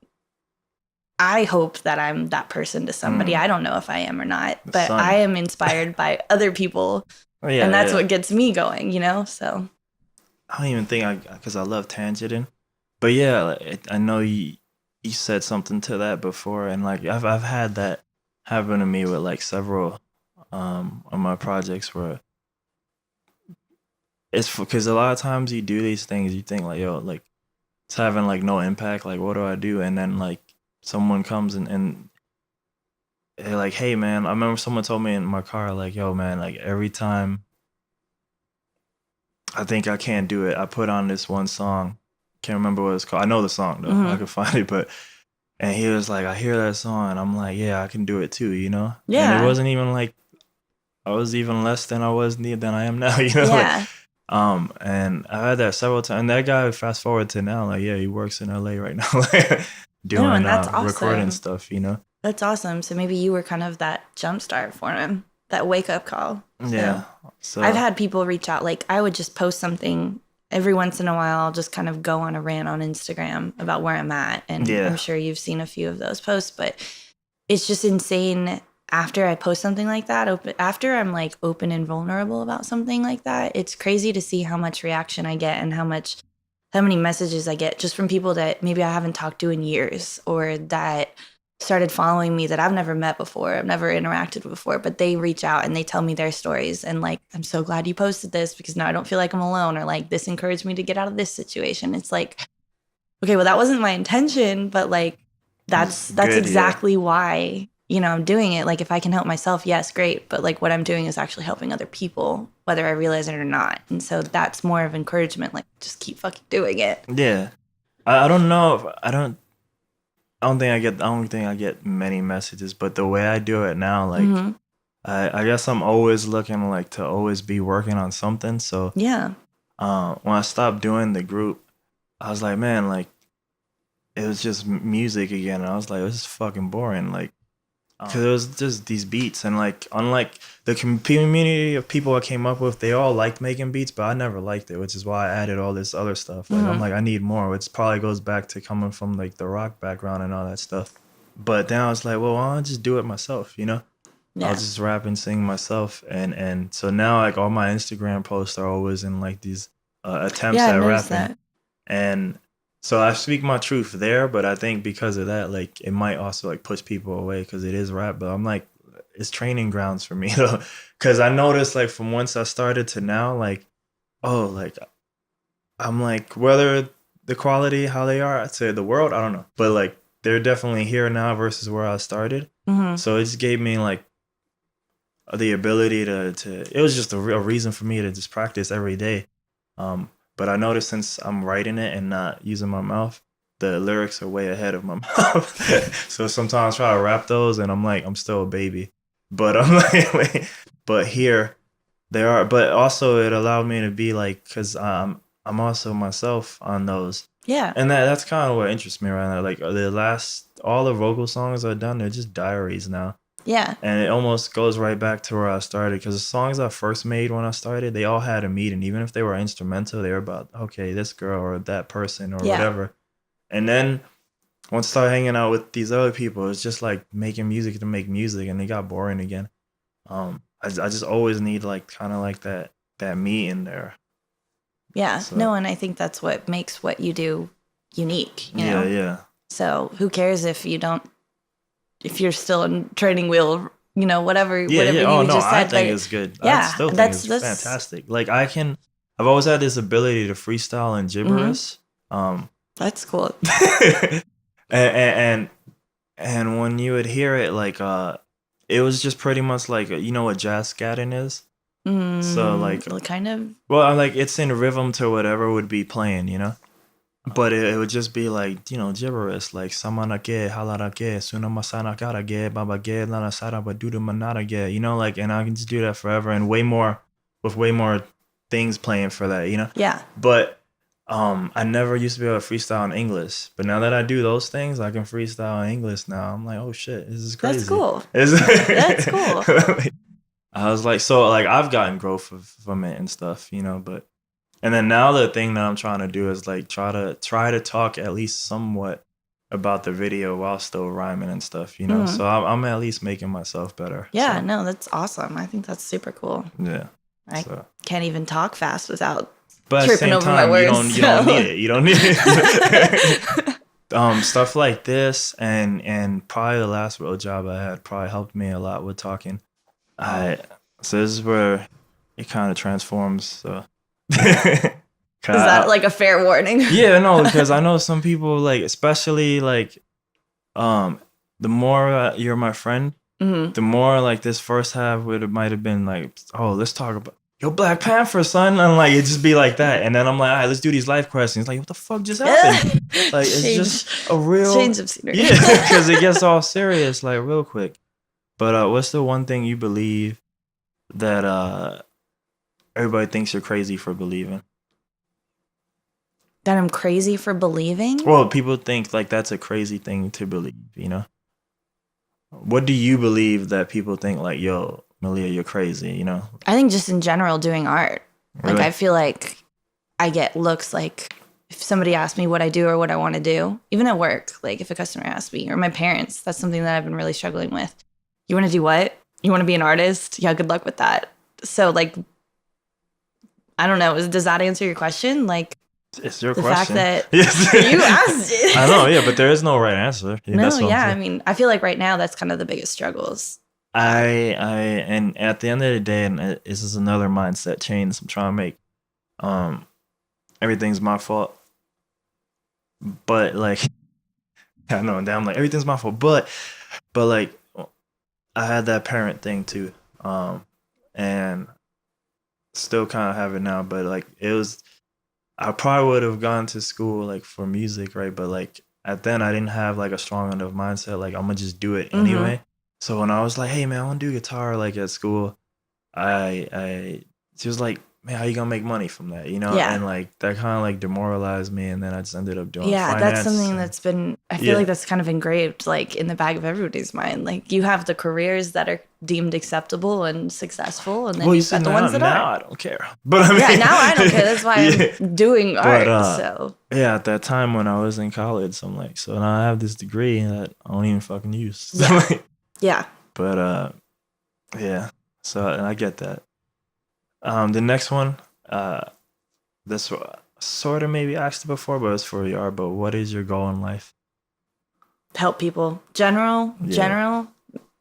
I hope that I'm that person to somebody. I don't know if I am or not, but I am inspired by other people, and that's what gets me going, So I don't even think because I love tangenting, but I know you said something to that before, and like I've had that happen to me with like several of my projects where it's because a lot of times you do these things, you think like, yo, like it's having like no impact, like what do I do? And then like someone comes and they're like, hey man, I remember someone told me in my car, like, yo man, like every time I think I can't do it, I put on this one song. Can't remember what it's called. I know the song though. I can find it, and he was like, I hear that song, and I'm like, yeah, I can do it too, Yeah. And it wasn't even like I was even less than I am now, Yeah. And I had that several times. And that guy, fast forward to now, like, yeah, he works in LA right now, doing and that's awesome. Recording stuff, That's awesome. So maybe you were kind of that jumpstart for him, that wake up call. Yeah. So I've had people reach out. Like I would just post something every once in a while. I'll just kind of go on a rant on Instagram about where I'm at. And I'm sure you've seen a few of those posts, but it's just insane. After I post something like that, after I'm like open and vulnerable about something like that, it's crazy to see how much reaction I get and how many messages I get just from people that maybe I haven't talked to in years, or that started following me that I've never met before, I've never interacted before, but they reach out and they tell me their stories and like, I'm so glad you posted this because now I don't feel like I'm alone, or like this encouraged me to get out of this situation. It's like, okay, well that wasn't my intention, but like that's exactly why I'm doing it. Like if I can help myself, yes, great. But like what I'm doing is actually helping other people, whether I realize it or not. And so that's more of encouragement. Like just keep fucking doing it. Yeah. I don't know. I don't think I get many messages, but the way I do it now, like I guess I'm always looking like to always be working on something. So yeah. When I stopped doing the group, I was like, man, like it was just music again. And I was like, this is fucking boring. Like, because it was just these beats, and like unlike the community of people I came up with, they all liked making beats, but I never liked it, which is why I added all this other stuff. Like I'm like, I need more, which probably goes back to coming from like the rock background and all that stuff. But then I was like, well, why don't I just do it myself, Yeah. I'll just rap and sing myself, and so now like all my Instagram posts are always in like these attempts at rapping, and so I speak my truth there, but I think because of that, like it might also like push people away because it is rap. But I'm like, it's training grounds for me though, because I noticed like from once I started to now, like, oh, like I'm like whether the quality how they are to the world, I don't know, but like they're definitely here now versus where I started. So it just gave me like the ability to. It was just a reason for me to just practice every day. But I noticed since I'm writing it and not using my mouth, the lyrics are way ahead of my mouth. So sometimes I try to rap those and I'm like, I'm still a baby. But I'm like, but here they are. But also it allowed me to be like, because I'm also myself on those. Yeah. And that's kind of what interests me right now. Like all the vocal songs I've done, they're just diaries now. Yeah. And it almost goes right back to where I started, because the songs I first made when I started, they all had a meaning. Even if they were instrumental, they were about, okay, this girl or that person or whatever. And then once I started hanging out with these other people, it's just like making music to make music, and it got boring again. I just always need like kind of like that meat in there. Yeah. So. No, and I think that's what makes what you do unique. You know? Yeah. So who cares if you're still in training wheel, whatever. Yeah. You Oh, no, just I think it's good. Yeah, I still think it's fantastic. Like I've always had this ability to freestyle and gibberish. That's cool. and when you would hear it, like it was just pretty much like, you know what jazz scatting is? So like kind of. Well, like it's in rhythm to whatever would be playing, you know. But it would just be like, you know, gibberish, like samanake, halarake, sunamasanakara babage, lanasara badudu manarage, you know, like, and I can just do that forever and way more things playing for that, you know. Yeah. But I never used to be able to freestyle in English, but now that I do those things, I can freestyle in English now. I'm like, oh shit, this is crazy. That's cool. That's cool. I was like, so like I've gotten growth from it and stuff, you know, but and then now the thing that I'm trying to do is like try to talk at least somewhat about the video while still rhyming and stuff, you know. So I'm at least making myself better. Yeah, so. No, that's awesome. I think that's super cool. Yeah. I can't even talk fast without but tripping over my words. You don't need it. You don't need it. Stuff like this and probably the last real job I had probably helped me a lot with talking. So this is where it kind of transforms. So. Is that like a fair warning? Yeah, no, because I know some people like, especially like, the more you're my friend, the more like this first half might have been like, oh, let's talk about yo Black Panther, son, and like it just be like that, and then I'm like, all right, let's do these life questions. Like, what the fuck just happened? Like, it's just a real change of scenery. Yeah, because it gets all serious like real quick. But what's the one thing you believe that everybody thinks you're crazy for believing? That I'm crazy for believing? Well, people think like that's a crazy thing to believe, you know? What do you believe that people think like, yo, Melia, you're crazy, you know? I think just in general doing art. Really? Like I feel like I get looks like if somebody asks me what I do or what I want to do, even at work, like if a customer asks me or my parents, that's something that I've been really struggling with. You want to do what? You want to be an artist? Yeah, good luck with that. So like, I don't know. Does that answer your question? Like, it's your the question. fact that yes. you asked it. I know, yeah, but there is no right answer. Yeah, no, yeah. I mean, I feel like right now that's kind of the biggest struggles. And at the end of the day, and this is another mindset change I'm trying to make. Everything's my fault. But like, I know, and I'm like, everything's my fault. But like, I had that parent thing too, and still kind of have it now. But like, I probably would have gone to school like for music, right? But like at then I didn't have like a strong enough mindset. Like I'm gonna just do it anyway. So when I was like, hey man, I want to do guitar like at school, she was like, man, how you gonna make money from that? You know? Yeah. And like that kind of like demoralized me, and then I just ended up doing finance. That's something that's been, I feel like that's kind of engraved like in the back of everybody's mind. Like you have the careers that are deemed acceptable and successful, and then you've got the ones that aren't. Now I don't care. But I mean, now I don't care. That's why I'm doing art. So yeah, at that time when I was in college, I'm like, so now I have this degree that I don't even fucking use. So yeah. But yeah. So and I get that. The next one, this sort of maybe asked it before, but it's for your art. But what is your goal in life? Help people. General,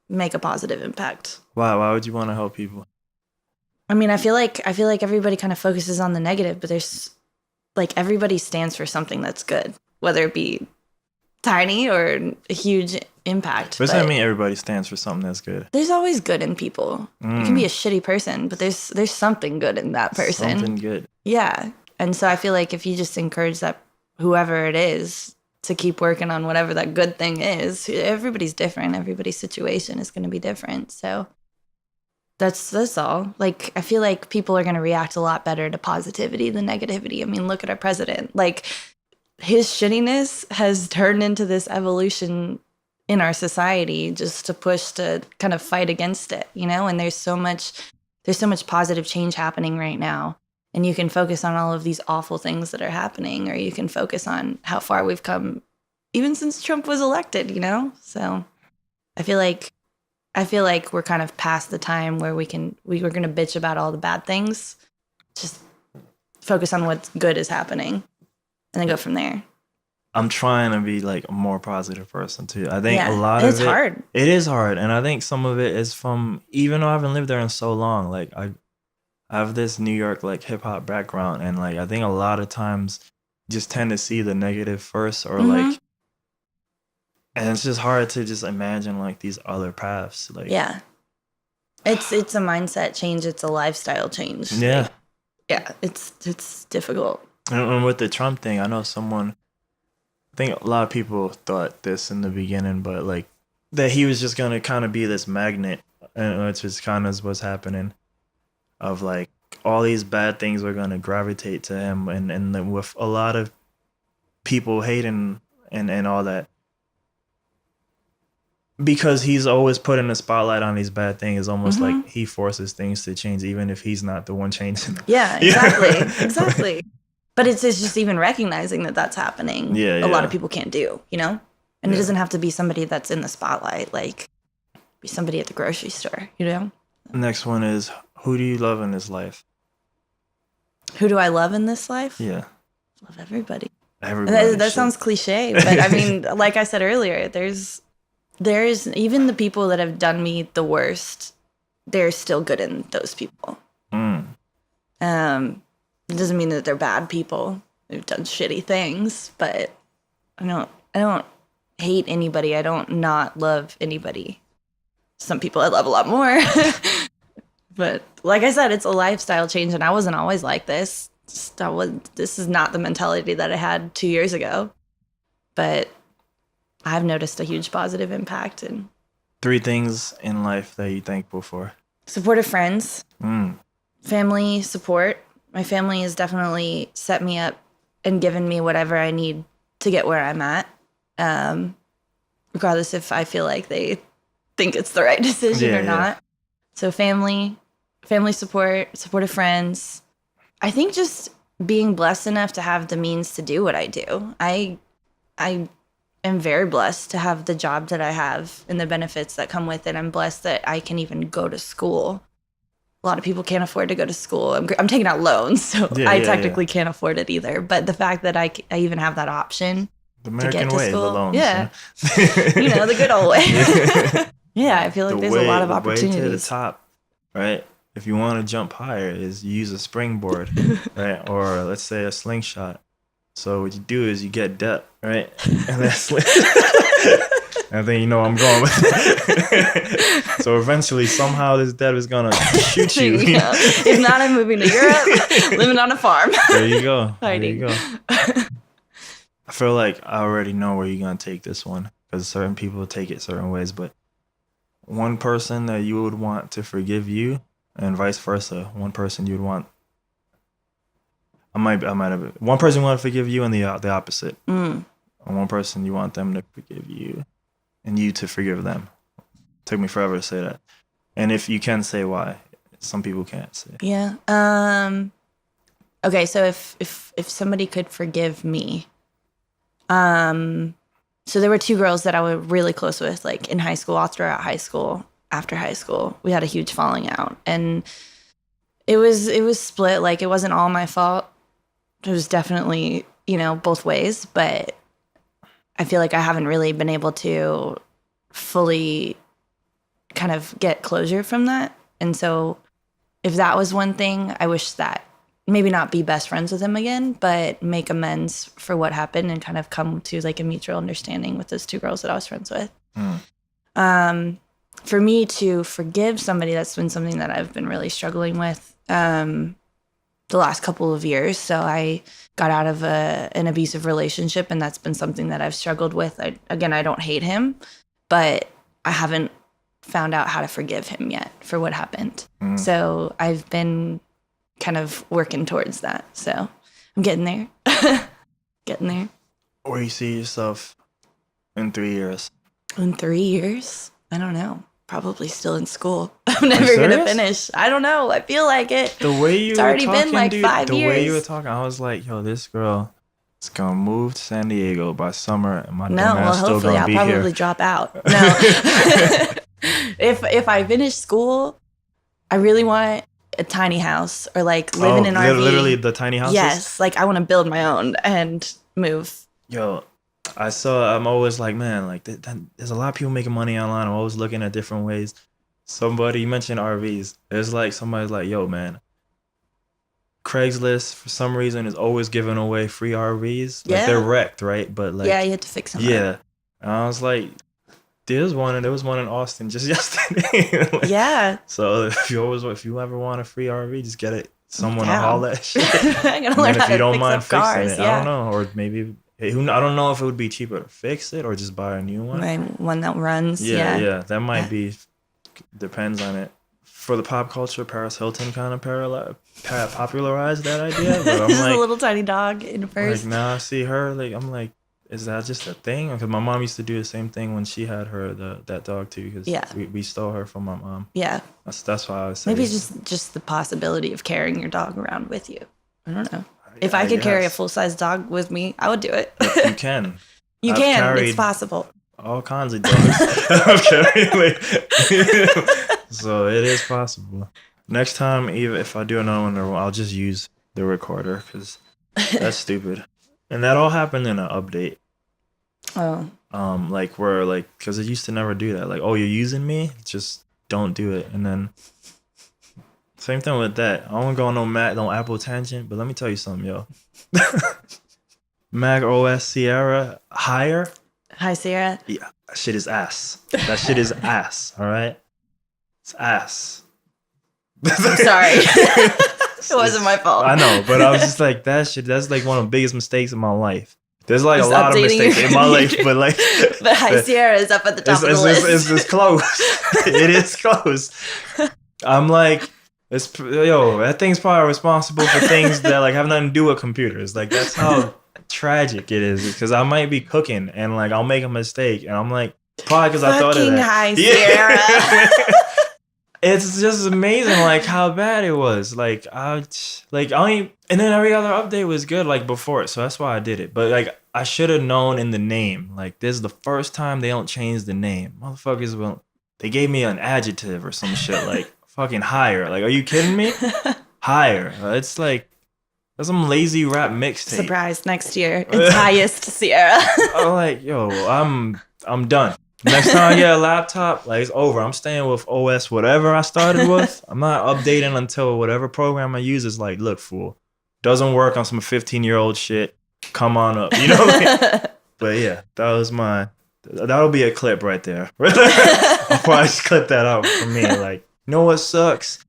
make a positive impact. Why would you want to help people? I mean, I feel like everybody kind of focuses on the negative, but there's like everybody stands for something that's good, whether it be tiny or a huge impact. But does that mean everybody stands for something that's good? There's always good in people. You can be a shitty person, but there's something good in that person. Something good. Yeah. And so I feel like if you just encourage that whoever it is to keep working on whatever that good thing is, everybody's different. Everybody's situation is going to be different. So that's all. Like, I feel like people are going to react a lot better to positivity than negativity. I mean, look at our president. Like, his shittiness has turned into this evolution in our society just to push to kind of fight against it, you know? And there's so much positive change happening right now. And you can focus on all of these awful things that are happening, or you can focus on how far we've come even since Trump was elected, you know? So I feel like we're kind of past the time where we were going to bitch about all the bad things. Just focus on what's good is happening and then go from there. I'm trying to be like a more positive person too. I think a lot of it, hard. It is hard. And I think some of it is from, even though I haven't lived there in so long, like I have this New York like hip hop background, and like I think a lot of times just tend to see the negative first, or like And it's just hard to just imagine like these other paths. Like, yeah. It's a mindset change. It's a lifestyle change. Yeah. Like, yeah, it's difficult. And with the Trump thing, I know I think a lot of people thought this in the beginning, but like that he was just going to kind of be this magnet, and which is kind of what's happening, of like all these bad things were going to gravitate to him, and then with a lot of people hating and all that, because he's always putting the spotlight on these bad things. Almost like he forces things to change, even if he's not the one changing them. Yeah, exactly. Exactly. But it's just even recognizing that that's happening. Yeah, a lot of people can't do, you know? And it doesn't have to be somebody that's in the spotlight, like be somebody at the grocery store, you know? Next one is, who do you love in this life? Who do I love in this life? Yeah. Love everybody. Everybody. That sounds cliche, but I mean, like I said earlier, there's even the people that have done me the worst, they're still good in those people. It doesn't mean that they're bad people who've done shitty things, but I don't hate anybody. I don't not love anybody. Some people I love a lot more. But like I said, it's a lifestyle change, and I wasn't always like this. This is not the mentality that I had 2 years ago. But I've noticed a huge positive impact. And 3 things in life that you're thankful for. Supportive friends. Family support. My family has definitely set me up and given me whatever I need to get where I'm at. Regardless if I feel like they think it's the right decision or not. So family support, supportive friends. I think just being blessed enough to have the means to do what I do. I am very blessed to have the job that I have and the benefits that come with it. I'm blessed that I can even go to school. A lot of people can't afford to go to school. I'm taking out loans, so I technically can't afford it either. But the fact that I even have that option the American to get to way, school, the loans, the good old way. Yeah, I feel like there's a lot of opportunities. The way to the top, right? If you want to jump higher, is you use a springboard, right? Or let's say a slingshot. So what you do is you get debt, right? And that's and then you know I'm going with it. So eventually, somehow, this debt is gonna shoot you. If not, I'm moving to Europe, living on a farm. There you go. Fighting. There you go. I feel like I already know where you're gonna take this one, because certain people take it certain ways. But one person that you would want to forgive you, and vice versa. One person you would want. I might have one person you want to forgive you, and the opposite. And one person you want them to forgive you, and you to forgive them. Took me forever to say that. And if you can say why, some people can't say. Yeah. Okay. So if somebody could forgive me, so there were 2 girls that I was really close with, like in high school, all throughout high school, after high school, we had a huge falling out, and it was split. Like, it wasn't all my fault. It was definitely, both ways, but I feel like I haven't really been able to fully kind of get closure from that. And so if that was one thing, I wish that maybe not be best friends with him again, but make amends for what happened and kind of come to like a mutual understanding with those 2 girls that I was friends with. For me to forgive somebody, that's been something that I've been really struggling with the last couple of years. So I got out of an abusive relationship, and that's been something that I've struggled with. I don't hate him, but I haven't found out how to forgive him yet for what happened. So I've been kind of working towards that. So I'm getting there. Getting there. Where you see yourself in 3 years? In 3 years? I don't know. Probably still in school. I'm never going to finish. I don't know. I feel like it. The way you it's already were talking, been like dude, 5 years. The way you were talking, I was like, yo, this girl is going to move to San Diego by summer, and my dumb ass still going to be here. I'll probably drop out. No. If I finish school, I really want a tiny house, or like live in an RV. Literally the tiny houses? Yes. Like, I want to build my own and move. Yo, I'm always like, man, like there's a lot of people making money online. I'm always looking at different ways. You mentioned RVs. There's like, somebody's like, yo, man, Craigslist for some reason is always giving away free RVs. Like, they're wrecked, right? But like, you have to fix them. Yeah. And I was like, there was one in Austin just yesterday. Like, yeah. So if you ever want a free RV, just get it. Someone to haul that shit. I gotta learn how to fix up cars. It, I don't know, or maybe I don't know if it would be cheaper to fix it or just buy a new one. One that runs. Yeah, that might be. Depends on it. For the pop culture, Paris Hilton kind of popularized that idea. But I'm just like, a little tiny dog in first. Like now I see her, like I'm like, is that just a thing? Because my mom used to do the same thing when she had that dog too. Because we stole her from my mom. Yeah. That's why I was saying. Maybe just the possibility of carrying your dog around with you. I don't know. If I could carry a full-size dog with me, I would do it. You can. You can. It's possible. All kinds of dogs. I've carried, so it is possible. Next time, even if I do another one, I'll just use the recorder because that's stupid. And that all happened in an update. Oh. Because it used to never do that. Like, oh, you're using me? Just don't do it. And then same thing with that. I don't go on no Apple tangent, but let me tell you something, yo. Mac OS Sierra High Sierra. Yeah, that shit is ass. That shit is ass. All right, it's ass. I'm sorry. It wasn't my fault. I know, but I was just like, that's like one of the biggest mistakes in my life. There's like a lot of mistakes in my life, but like, but High Sierra is up at the top of the list. It's close. It is close. I'm like, that thing's probably responsible for things that like have nothing to do with computers. Like that's how tragic it is. Because I might be cooking and like I'll make a mistake, and I'm like, probably because I thought of that. High Sierra. It's just amazing, like how bad it was. And then every other update was good, like before it. So that's why I did it. But like I should have known in the name. Like this is the first time they don't change the name. Motherfuckers will. They gave me an adjective or some shit like fucking higher. Like, are you kidding me? Higher. It's like that's some lazy rap mixtape. Surprise! Next year, it's Highest Sierra. I'm like, yo, I'm done. Next time I get a laptop, like it's over. I'm staying with OS whatever I started with. I'm not updating until whatever program I use is like, look, fool, doesn't work on some 15-year-old shit. Come on up, you know. But yeah, that'll be a clip right there. I'll probably just clip that out for me. Like, you know what sucks?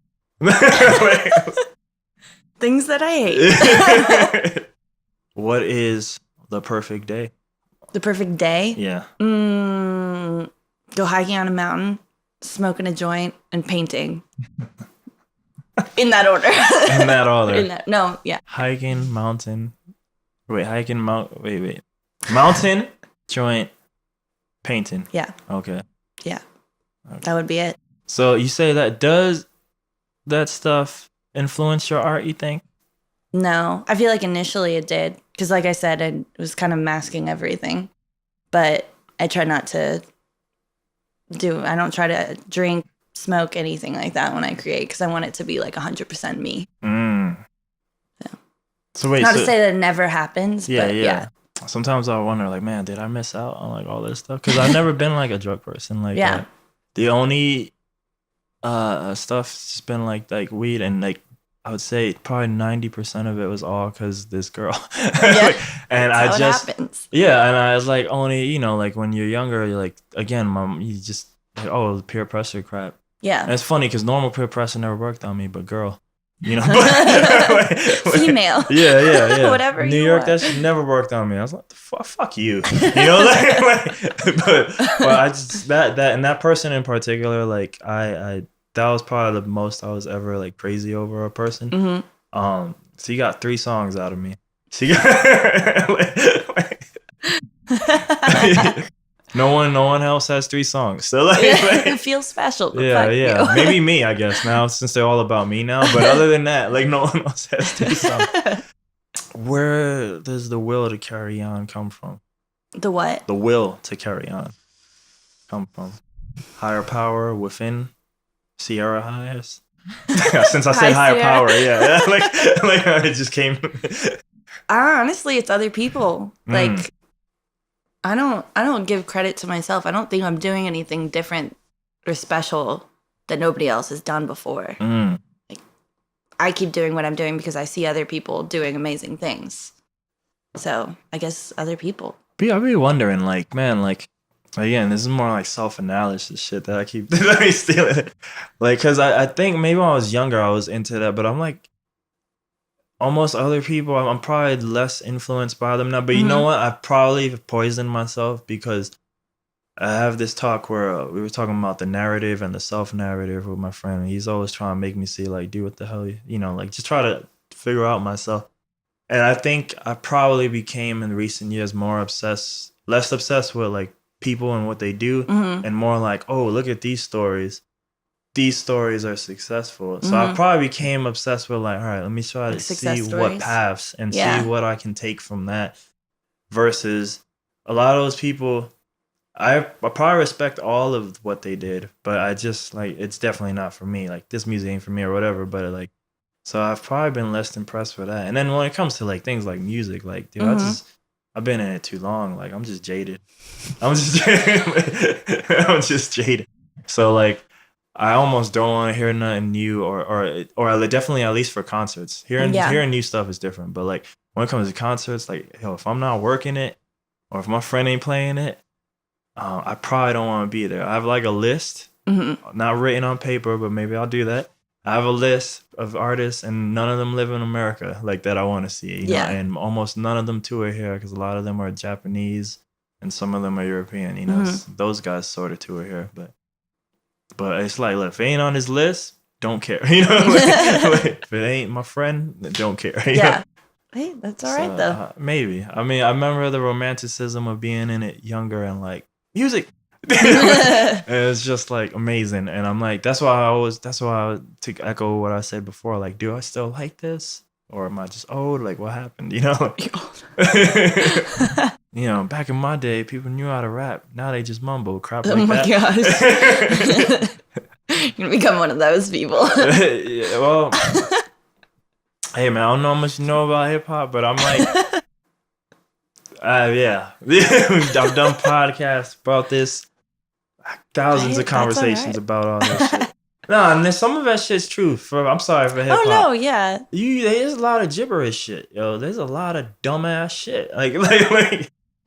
Things that I hate. What is the perfect day? The perfect day? Yeah. Go hiking on a mountain, smoking a joint, and painting. In that order. In that order. No, yeah. Mountain, joint, painting. Yeah. Okay. Yeah. Okay. That would be it. So you say that does that stuff influence your art, you think? No. I feel like initially it did. Because like I said, it was kind of masking everything. But I try not to I don't try to drink, smoke, anything like that when I create. Because I want it to be like 100% me. Yeah. So wait. Not to say that it never happens. Yeah, but yeah. Sometimes I wonder, like, man, did I miss out on like all this stuff? Because I've never been like a drug person. Like, yeah. The only stuff's just been like weed, and like I would say probably 90% of it was all because this girl. Yeah. And that's how it happens. Yeah, and I was like, only, like when you're younger, you're like, again, mom, you just like, oh, peer pressure crap. Yeah. And it's funny because normal peer pressure never worked on me, but girl. Female. Yeah. Whatever New York, that shit never worked on me. I was like, fuck you. But I just that person in particular, like I that was probably the most I was ever like crazy over a person. Mm-hmm. So you got 3 songs out of me. So you got No one else has 3 songs. So it feels special. But yeah. Maybe me, I guess now, since they're all about me now. But other than that, like no one else has 3 songs. Where does the will to carry on come from? The what? The will to carry on come from higher power within Sierra Highest. Since I said higher power, yeah. like it just came. Honestly, it's other people. Like. I don't give credit to myself. I don't think I'm doing anything different or special that nobody else has done before. Like, I keep doing what I'm doing because I see other people doing amazing things. So I guess other people. I'd be wondering, like, man, like Again, this is more like self-analysis shit that I keep stealing. Like, because I think maybe when I was younger, I was into that, but I'm like, almost other people, I'm probably less influenced by them now. But you know what? I probably poisoned myself because I have this talk where we were talking about the narrative and the self-narrative with my friend. And he's always trying to make me see, like, do what the hell, like, just try to figure out myself. And I think I probably became in recent years less obsessed with, like, people and what they do, and more like, oh, look at these stories. These stories are successful. So I probably became obsessed with, like, all right, let me try to see what paths and see what I can take from that. Versus a lot of those people, I probably respect all of what they did, but I just, like, it's definitely not for me. Like, this music ain't for me or whatever, but, like, so I've probably been less impressed with that. And then when it comes to, like, things like music, like, dude, I've been in it too long. Like, I'm just jaded. I'm just jaded. So, like, I almost don't want to hear nothing new or definitely at least for concerts. Hearing new stuff is different. But, like, when it comes to concerts, like, yo, if I'm not working it or if my friend ain't playing it, I probably don't want to be there. I have, like, a list, not written on paper, but maybe I'll do that. I have a list of artists, and none of them live in America, like, that I want to see. You know? And almost none of them tour here because a lot of them are Japanese and some of them are European. You know, those guys sort of tour here, but it's like, look, if it ain't on his list, don't care. You know, if it ain't my friend, don't care. Yeah, hey, that's all right though. Maybe. I mean, I remember the romanticism of being in it younger and, like, music. And it's just, like, amazing, and I'm like, that's why to echo what I said before, like, do I still like this, or am I just old? Like, what happened? You know, back in my day, people knew how to rap. Now they just mumble crap like that. Oh my gosh, you're gonna become one of those people. Yeah, well, hey man, I don't know how much you know about hip hop, but I'm like, yeah, I've done podcasts about this. Thousands of conversations about all this shit. No, and some of that shit's true. I'm sorry for hip hop. Oh no, yeah. There's a lot of gibberish shit, yo. There's a lot of dumbass shit.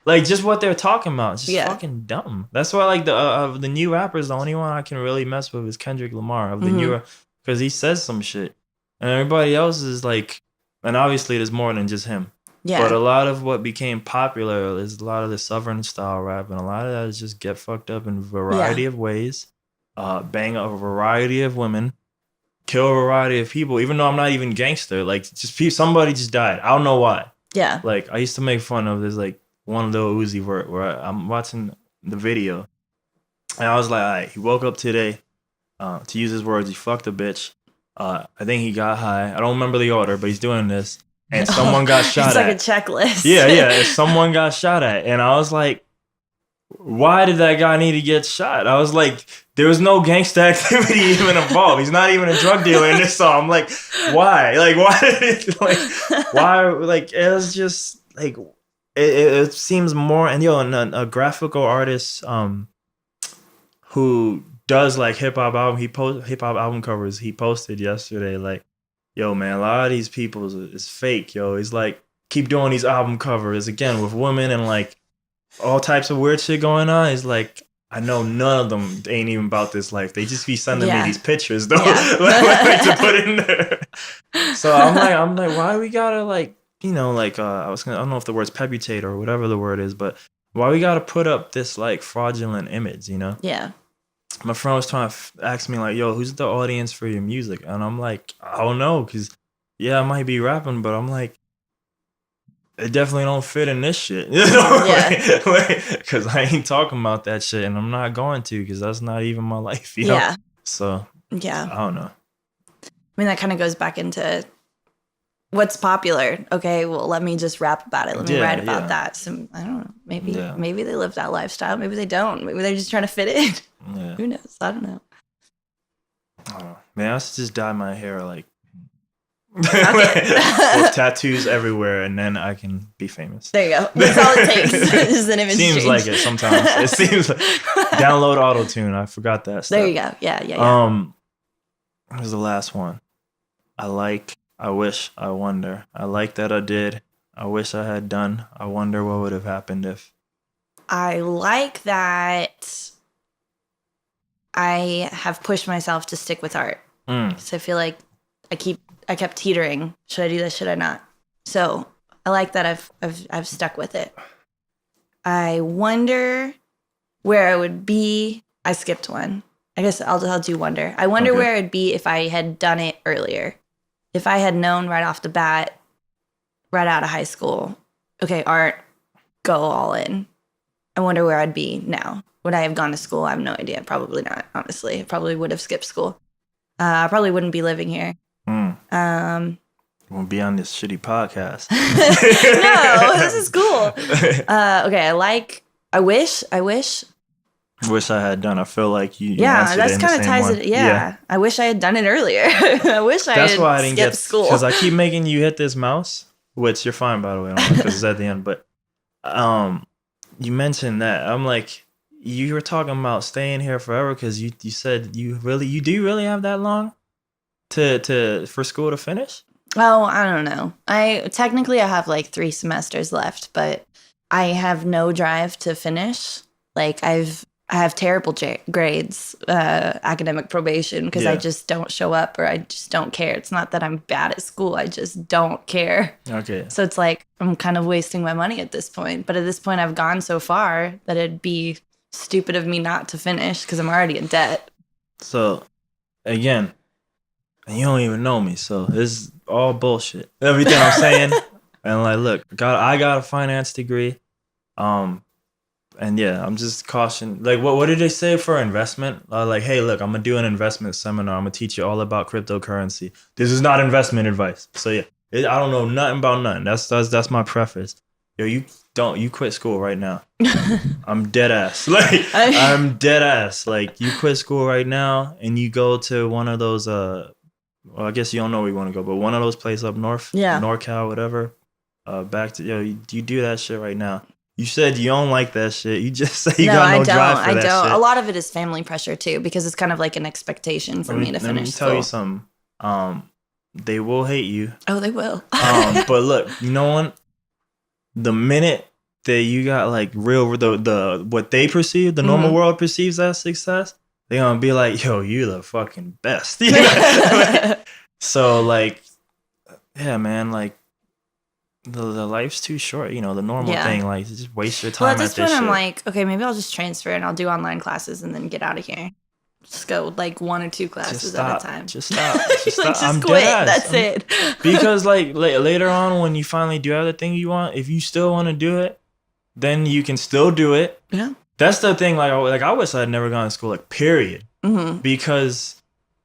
Like just what they're talking about, just fucking dumb. That's why, like, of the new rappers, the only one I can really mess with is Kendrick Lamar of the newer, because he says some shit, and everybody else is like, and obviously there's more than just him. Yeah. But a lot of what became popular is a lot of the Southern style rap, and a lot of that is just get fucked up in a variety of ways, bang a variety of women, kill a variety of people, even though I'm not even gangster. Like, just somebody just died. I don't know why. Yeah. Like, I used to make fun of this, like, one Lil Uzi where I'm watching the video, and I was like, all right, he woke up today, to use his words, he fucked a bitch. I think he got high. I don't remember the order, but he's doing this. And someone got shot at. It's like a checklist. Yeah. Someone got shot at. And I was like, why did that guy need to get shot? I was like, there was no gangster activity even involved. He's not even a drug dealer in this song. I'm like, why? Like, why did it, like, why? Like, it was just, like, it seems more, and a graphical artist who does, like, hip-hop album covers, he posted yesterday, like, yo, man, a lot of these people is fake, yo. He's like, keep doing these album covers again with women and, like, all types of weird shit going on. He's like, I know none of them ain't even about this life. They just be sending me these pictures, though, like, to put in there. So I'm like, why we gotta, like, like, I don't know if the word's reputate or whatever the word is, but why we gotta put up this, like, fraudulent image, you know? Yeah. My friend was trying to ask me, like, yo, who's the audience for your music? And I'm like, I don't know, because, I might be rapping, but I'm like, it definitely don't fit in this shit. You know? Yeah. Because I ain't talking about that shit, and I'm not going to, because that's not even my life, you know? Yeah. So, I don't know. I mean, that kind of goes back into what's popular. Okay, well, let me just rap about it. Let me write about that. So, I don't know. Maybe they live that lifestyle. Maybe they don't. Maybe they're just trying to fit in. Yeah. Who knows? I don't know. Man, I should just dye my hair, like, with tattoos everywhere, and then I can be famous. There you go. That's all it takes. Is an image Seems change. like it sometimes. It seems like download auto-tune. I forgot that stuff. There you go. Yeah. Here's the last one. I wish, I wonder. I like that I did. I wish I had done. I wonder what would have happened if. I like that I have pushed myself to stick with art. So I feel like I kept teetering. Should I do this? Should I not? So I like that I've stuck with it. I wonder where I would be. I skipped one. I guess I'll do wonder. I wonder where I'd be if I had done it earlier. If I had known right off the bat, right out of high school, okay, art, go all in. I wonder where I'd be now. Would I have gone to school? I have no idea. Probably not, honestly. I probably would have skipped school. I probably wouldn't be living here. Won't be on this shitty podcast. No, this is cool. Okay, I wish. Wish I had done. I feel like you yeah, that's kind of ties it. Yeah, I wish I had done it earlier. I wish I had why I didn't skipped school. Because I keep making you hit this mouse, which you're fine, by the way, because it's at the end. But you mentioned that. I'm like, you were talking about staying here forever because you said you do really have that long for school to finish? Oh, I don't know. I have like 3 semesters left, but I have no drive to finish. Like I have terrible grades, academic probation, because I just don't show up or I just don't care. It's not that I'm bad at school. I just don't care. Okay. So it's like I'm kind of wasting my money at this point. But at this point, I've gone so far that it'd be stupid of me not to finish because I'm already in debt. So, again, you don't even know me. So this is all bullshit. Everything I'm saying. And like, look, I got a finance degree. And yeah, I'm just caution. Like, what did they say for investment? Like, hey, look, I'm gonna do an investment seminar. I'm gonna teach you all about cryptocurrency. This is not investment advice. So yeah, I don't know nothing about nothing. That's my preface. Yo, you quit school right now. I'm dead ass. Like, I'm dead ass. Like, you quit school right now and you go to one of those. Well, I guess you don't know where you want to go, but one of those places up north, NorCal, whatever. Back to you do that shit right now. You said you don't like that shit. You just say you got no drive for that shit. A lot of it is family pressure too, because it's kind of like an expectation for me to finish school. Let me tell you something. They will hate you. Oh, they will. But look, you know what? The minute that you got like real the what they perceive, the normal world perceives as success, they're gonna be like, yo, you the fucking best. So like, yeah, man, like. The life's too short, the normal thing, like just waste your time. Well, at this point, I'm like, okay, maybe I'll just transfer and I'll do online classes and then get out of here. Just go like 1 or 2 classes at a time. Just stop. Just stop. Just quit. That's it. Because like later on, when you finally do have the thing you want, if you still want to do it, then you can still do it. Yeah. That's the thing. Like I wish I had never gone to school. Like period. Mm-hmm. Because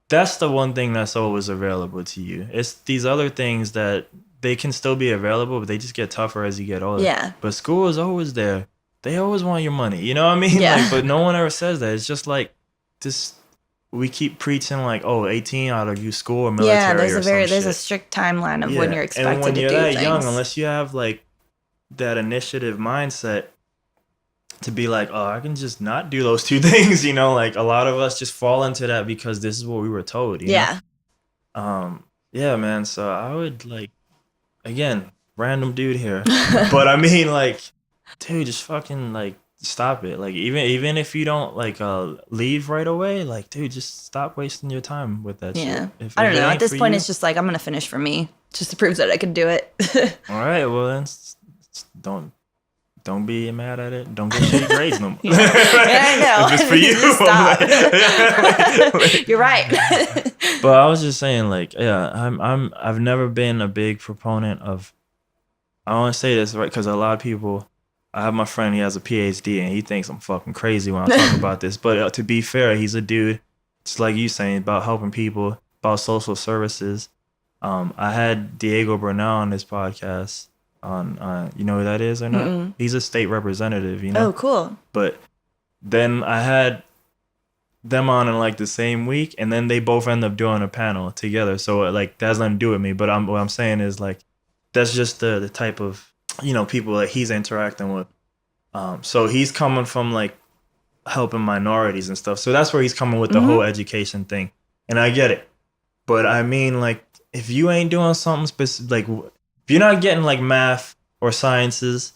that's the one thing that's always available to you. It's these other things that. They can still be available, but they just get tougher as you get older. Yeah. But school is always there. They always want your money. You know what I mean? Yeah. Like, but no one ever says that. It's just like this. We keep preaching like, 18 out of you school or military. Yeah, there's a strict timeline of when you're expected to do things. And when you're that young, unless you have like that initiative mindset to be like, I can just not do those 2 things. Like a lot of us just fall into that because this is what we were told. You know? Yeah, man. So I would like. Again, random dude here. But I mean, like, dude, just fucking, like, stop it. Like, even if you don't, like, leave right away, like, dude, just stop wasting your time with that shit. I don't know. At this point, it's just like, I'm going to finish for me. Just to prove that I can do it. All right, well, then, don't be mad at it. Don't get shitty grades no more. Yeah, I know. If it's for you. Stop. You're right. But I was just saying, like, yeah, I've never been a big proponent of. I want to say this right because a lot of people. I have my friend. He has a PhD and he thinks I'm fucking crazy when I talk about this. But to be fair, he's a dude. Just like you saying about helping people, about social services. I had Diego Bernal on this podcast. On you know who that is or not? Mm-mm. He's a state representative. Oh, cool. But then I had them on in like the same week, and then they both end up doing a panel together. So like that has nothing to do with me. But what I'm saying is like that's just the type of people that he's interacting with. So he's coming from like helping minorities and stuff. So that's where he's coming with the whole education thing, and I get it. But I mean, like if you ain't doing something specific, like if you're not getting like math or sciences,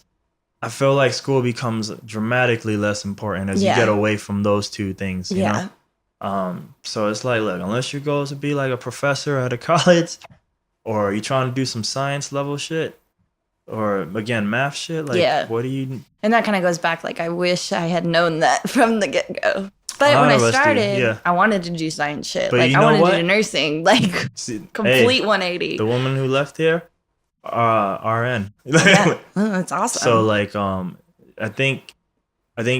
I feel like school becomes dramatically less important as you get away from those two things, you know? So it's like, look, unless your goal is to be like a professor at a college, or you trying to do some science level shit, or again, math shit, like, what do you... And that kind of goes back, like, I wish I had known that from the get-go. But when I started, I wanted to do science shit. But like, I wanted to do nursing, like, complete 180. The woman who left here, RN. That's awesome. So, like, I think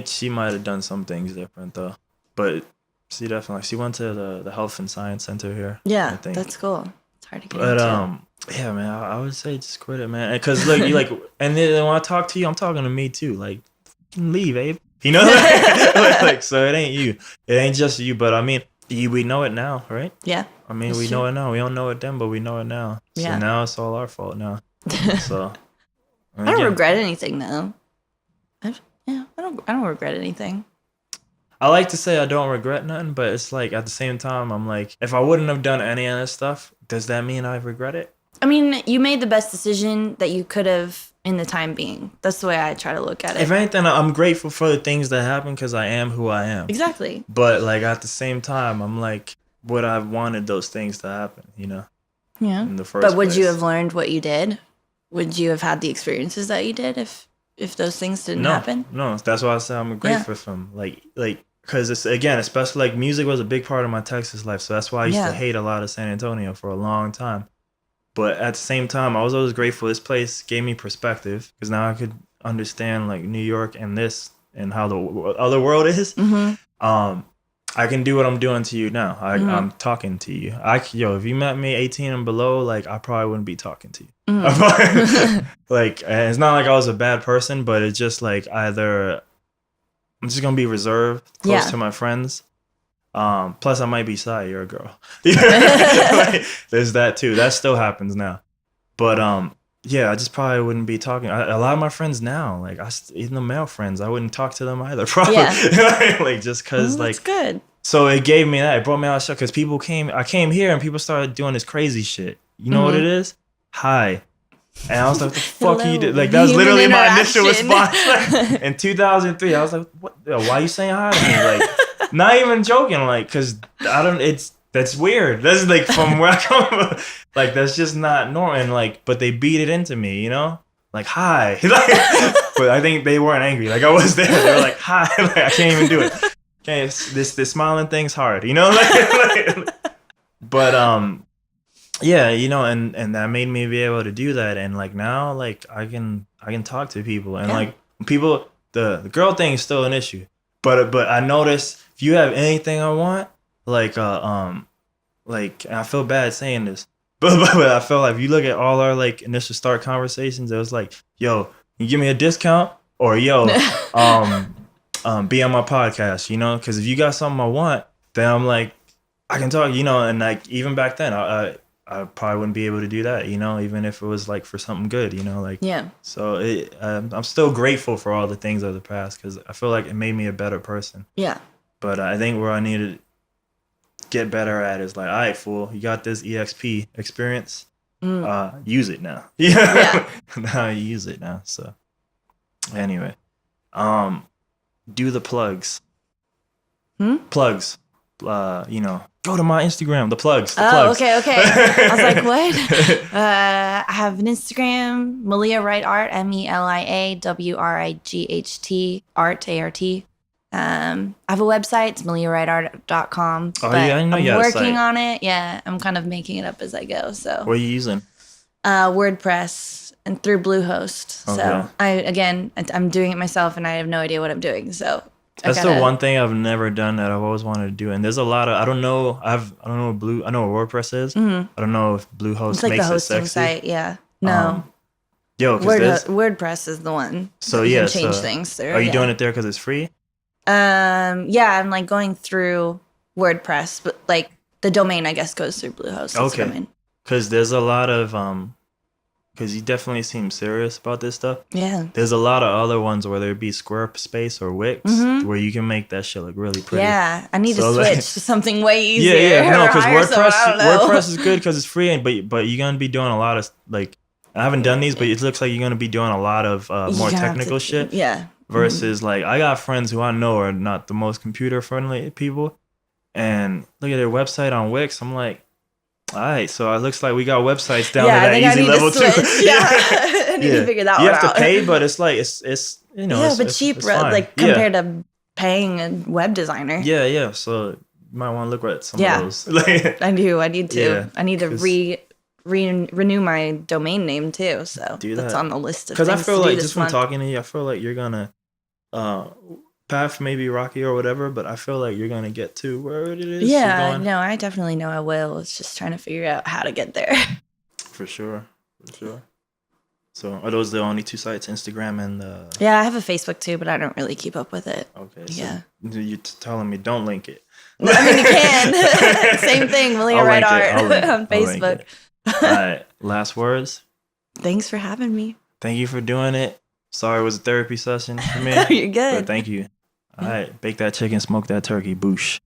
she might have done some things different, though. But she definitely, she went to the Health and Science Center here. Yeah, I think. that's cool. It's hard to get into. Yeah, man, I would say just quit it, man. Because, look, you like, and then when I talk to you, I'm talking to me, too. Like, leave, Abe. You know? like, so it ain't you. It ain't just you. But, I mean, we know it now, right? Yeah. I mean, we know it now. We don't know it then, but we know it now. So now it's all our fault now. So I don't regret anything, though. I don't regret anything. I like to say I don't regret nothing, but it's like at the same time, I'm like, if I wouldn't have done any of this stuff, does that mean I regret it? I mean, you made the best decision that you could have in the time being. That's the way I try to look at it. If anything, I'm grateful for the things that happen because I am who I am. Exactly. But like at the same time, I'm like, would I have wanted those things to happen, you know? Yeah. In the first place. But would you have learned what you did? Would you have had the experiences that you did if those things didn't happen? No, that's why I said I'm grateful for them. Like, because it's, again, especially like music was a big part of my Texas life. So that's why I used to hate a lot of San Antonio for a long time. But at the same time, I was always grateful. This place gave me perspective because now I could understand like New York and this and how the other world is. Mm-hmm. I can do what I'm doing to you now. I'm talking to you. If you met me 18 and below, like I probably wouldn't be talking to you. Mm-hmm. Like, and it's not like I was a bad person, but it's just like either I'm just gonna be reserved, close to my friends. Plus I might be shy. You're a girl. Like, there's that too. That still happens now. But I just probably wouldn't be talking. A lot of my friends now, like even the male friends, I wouldn't talk to them either. Probably, like just because, like, that's good. So it gave me that. It brought me out of shock because people came. I came here and people started doing this crazy shit. You know what it is? Hi. And I was like, what the fuck you did? Like, that was literally my initial response. Like, in 2003, I was like, what? Why you saying hi to me? Like, not even joking. Like, because that's weird. That's like from where I come from. Like, that's just not normal. And like, but they beat it into me, you know? Like, hi. Like, but I think they weren't angry. Like, I was there. They were like, hi. Like, I can't even do it. Okay, this smiling thing's hard, you know? But, yeah, you know, and that made me be able to do that. And like now, like I can talk to people. And like people, the girl thing is still an issue. But I notice if you have anything I want, like and I feel bad saying this, but I feel like if you look at all our like initial start conversations, it was like, yo, you give me a discount, or yo, be on my podcast, you know? Because if you got something I want, then I'm like, I can talk, you know. And like even back then, I probably wouldn't be able to do that, you know, even if it was like for something good, you know, like, so I'm still grateful for all the things of the past because I feel like it made me a better person. Yeah. But I think where I need to get better at is like, all right, fool, you got this EXP experience. Use it now. Yeah. Now you use it now. So anyway, do the plugs. Plugs. You know, go to my Instagram, the plugs. Okay. I was like, what? I have an Instagram, Melia Wright Art, MELIAWRIGHT art, ART. I have a website, it's meliawrightart.com. Oh, yeah, I know you have a site. I'm working on it. Yeah, I'm kind of making it up as I go. So what are you using? WordPress and through Bluehost. Okay. So I'm doing it myself and I have no idea what I'm doing. So that's the one thing I've never done that I've always wanted to do. And there's a lot of I know what WordPress is. Mm-hmm. I don't know if Bluehost it's like makes the hosting it sexy. Site, yeah. No. WordPress is the one. So you can change things there. Are you doing it there because it's free? Yeah, I'm like going through WordPress, but like the domain I guess goes through Bluehost. Okay. Because there's a lot of because you definitely seem serious about this stuff. Yeah. There's a lot of other ones, whether it be Squarespace or Wix, where you can make that shit look really pretty. Yeah, I need to switch to something way easier. Yeah, no, because WordPress is good because it's free, but you're gonna be doing a lot of like I haven't done these, but it looks like you're gonna be doing a lot of more technical shit. Yeah. Versus like I got friends who I know are not the most computer friendly people, and look at their website on Wix. I'm like, all right, so it looks like we got websites down to that easy level too. Yeah, I need to figure that one out. You have to pay, but it's like it's you know it's cheap, it's fine. like compared to paying a web designer. Yeah. So you might want to look at some of those. I do. I need to. Yeah, I need to renew my domain name too. So that's on the list of things. Because I feel like just from talking to you, I feel like you're gonna path maybe rocky or whatever, but I feel like you're gonna get to where it is. Yeah, no, I definitely know I will. It's just trying to figure out how to get there. For sure. So are those the only two sites, Instagram and Yeah, I have a Facebook too, but I don't really keep up with it. Okay. So you're telling me don't link it. I mean, you can. Same thing, Melia Wright Art on Facebook. All right, last words. Thanks for having me. Thank you for doing it. Sorry it was a therapy session for me. You're good. But thank you. All right, bake that chicken, smoke that turkey, boosh.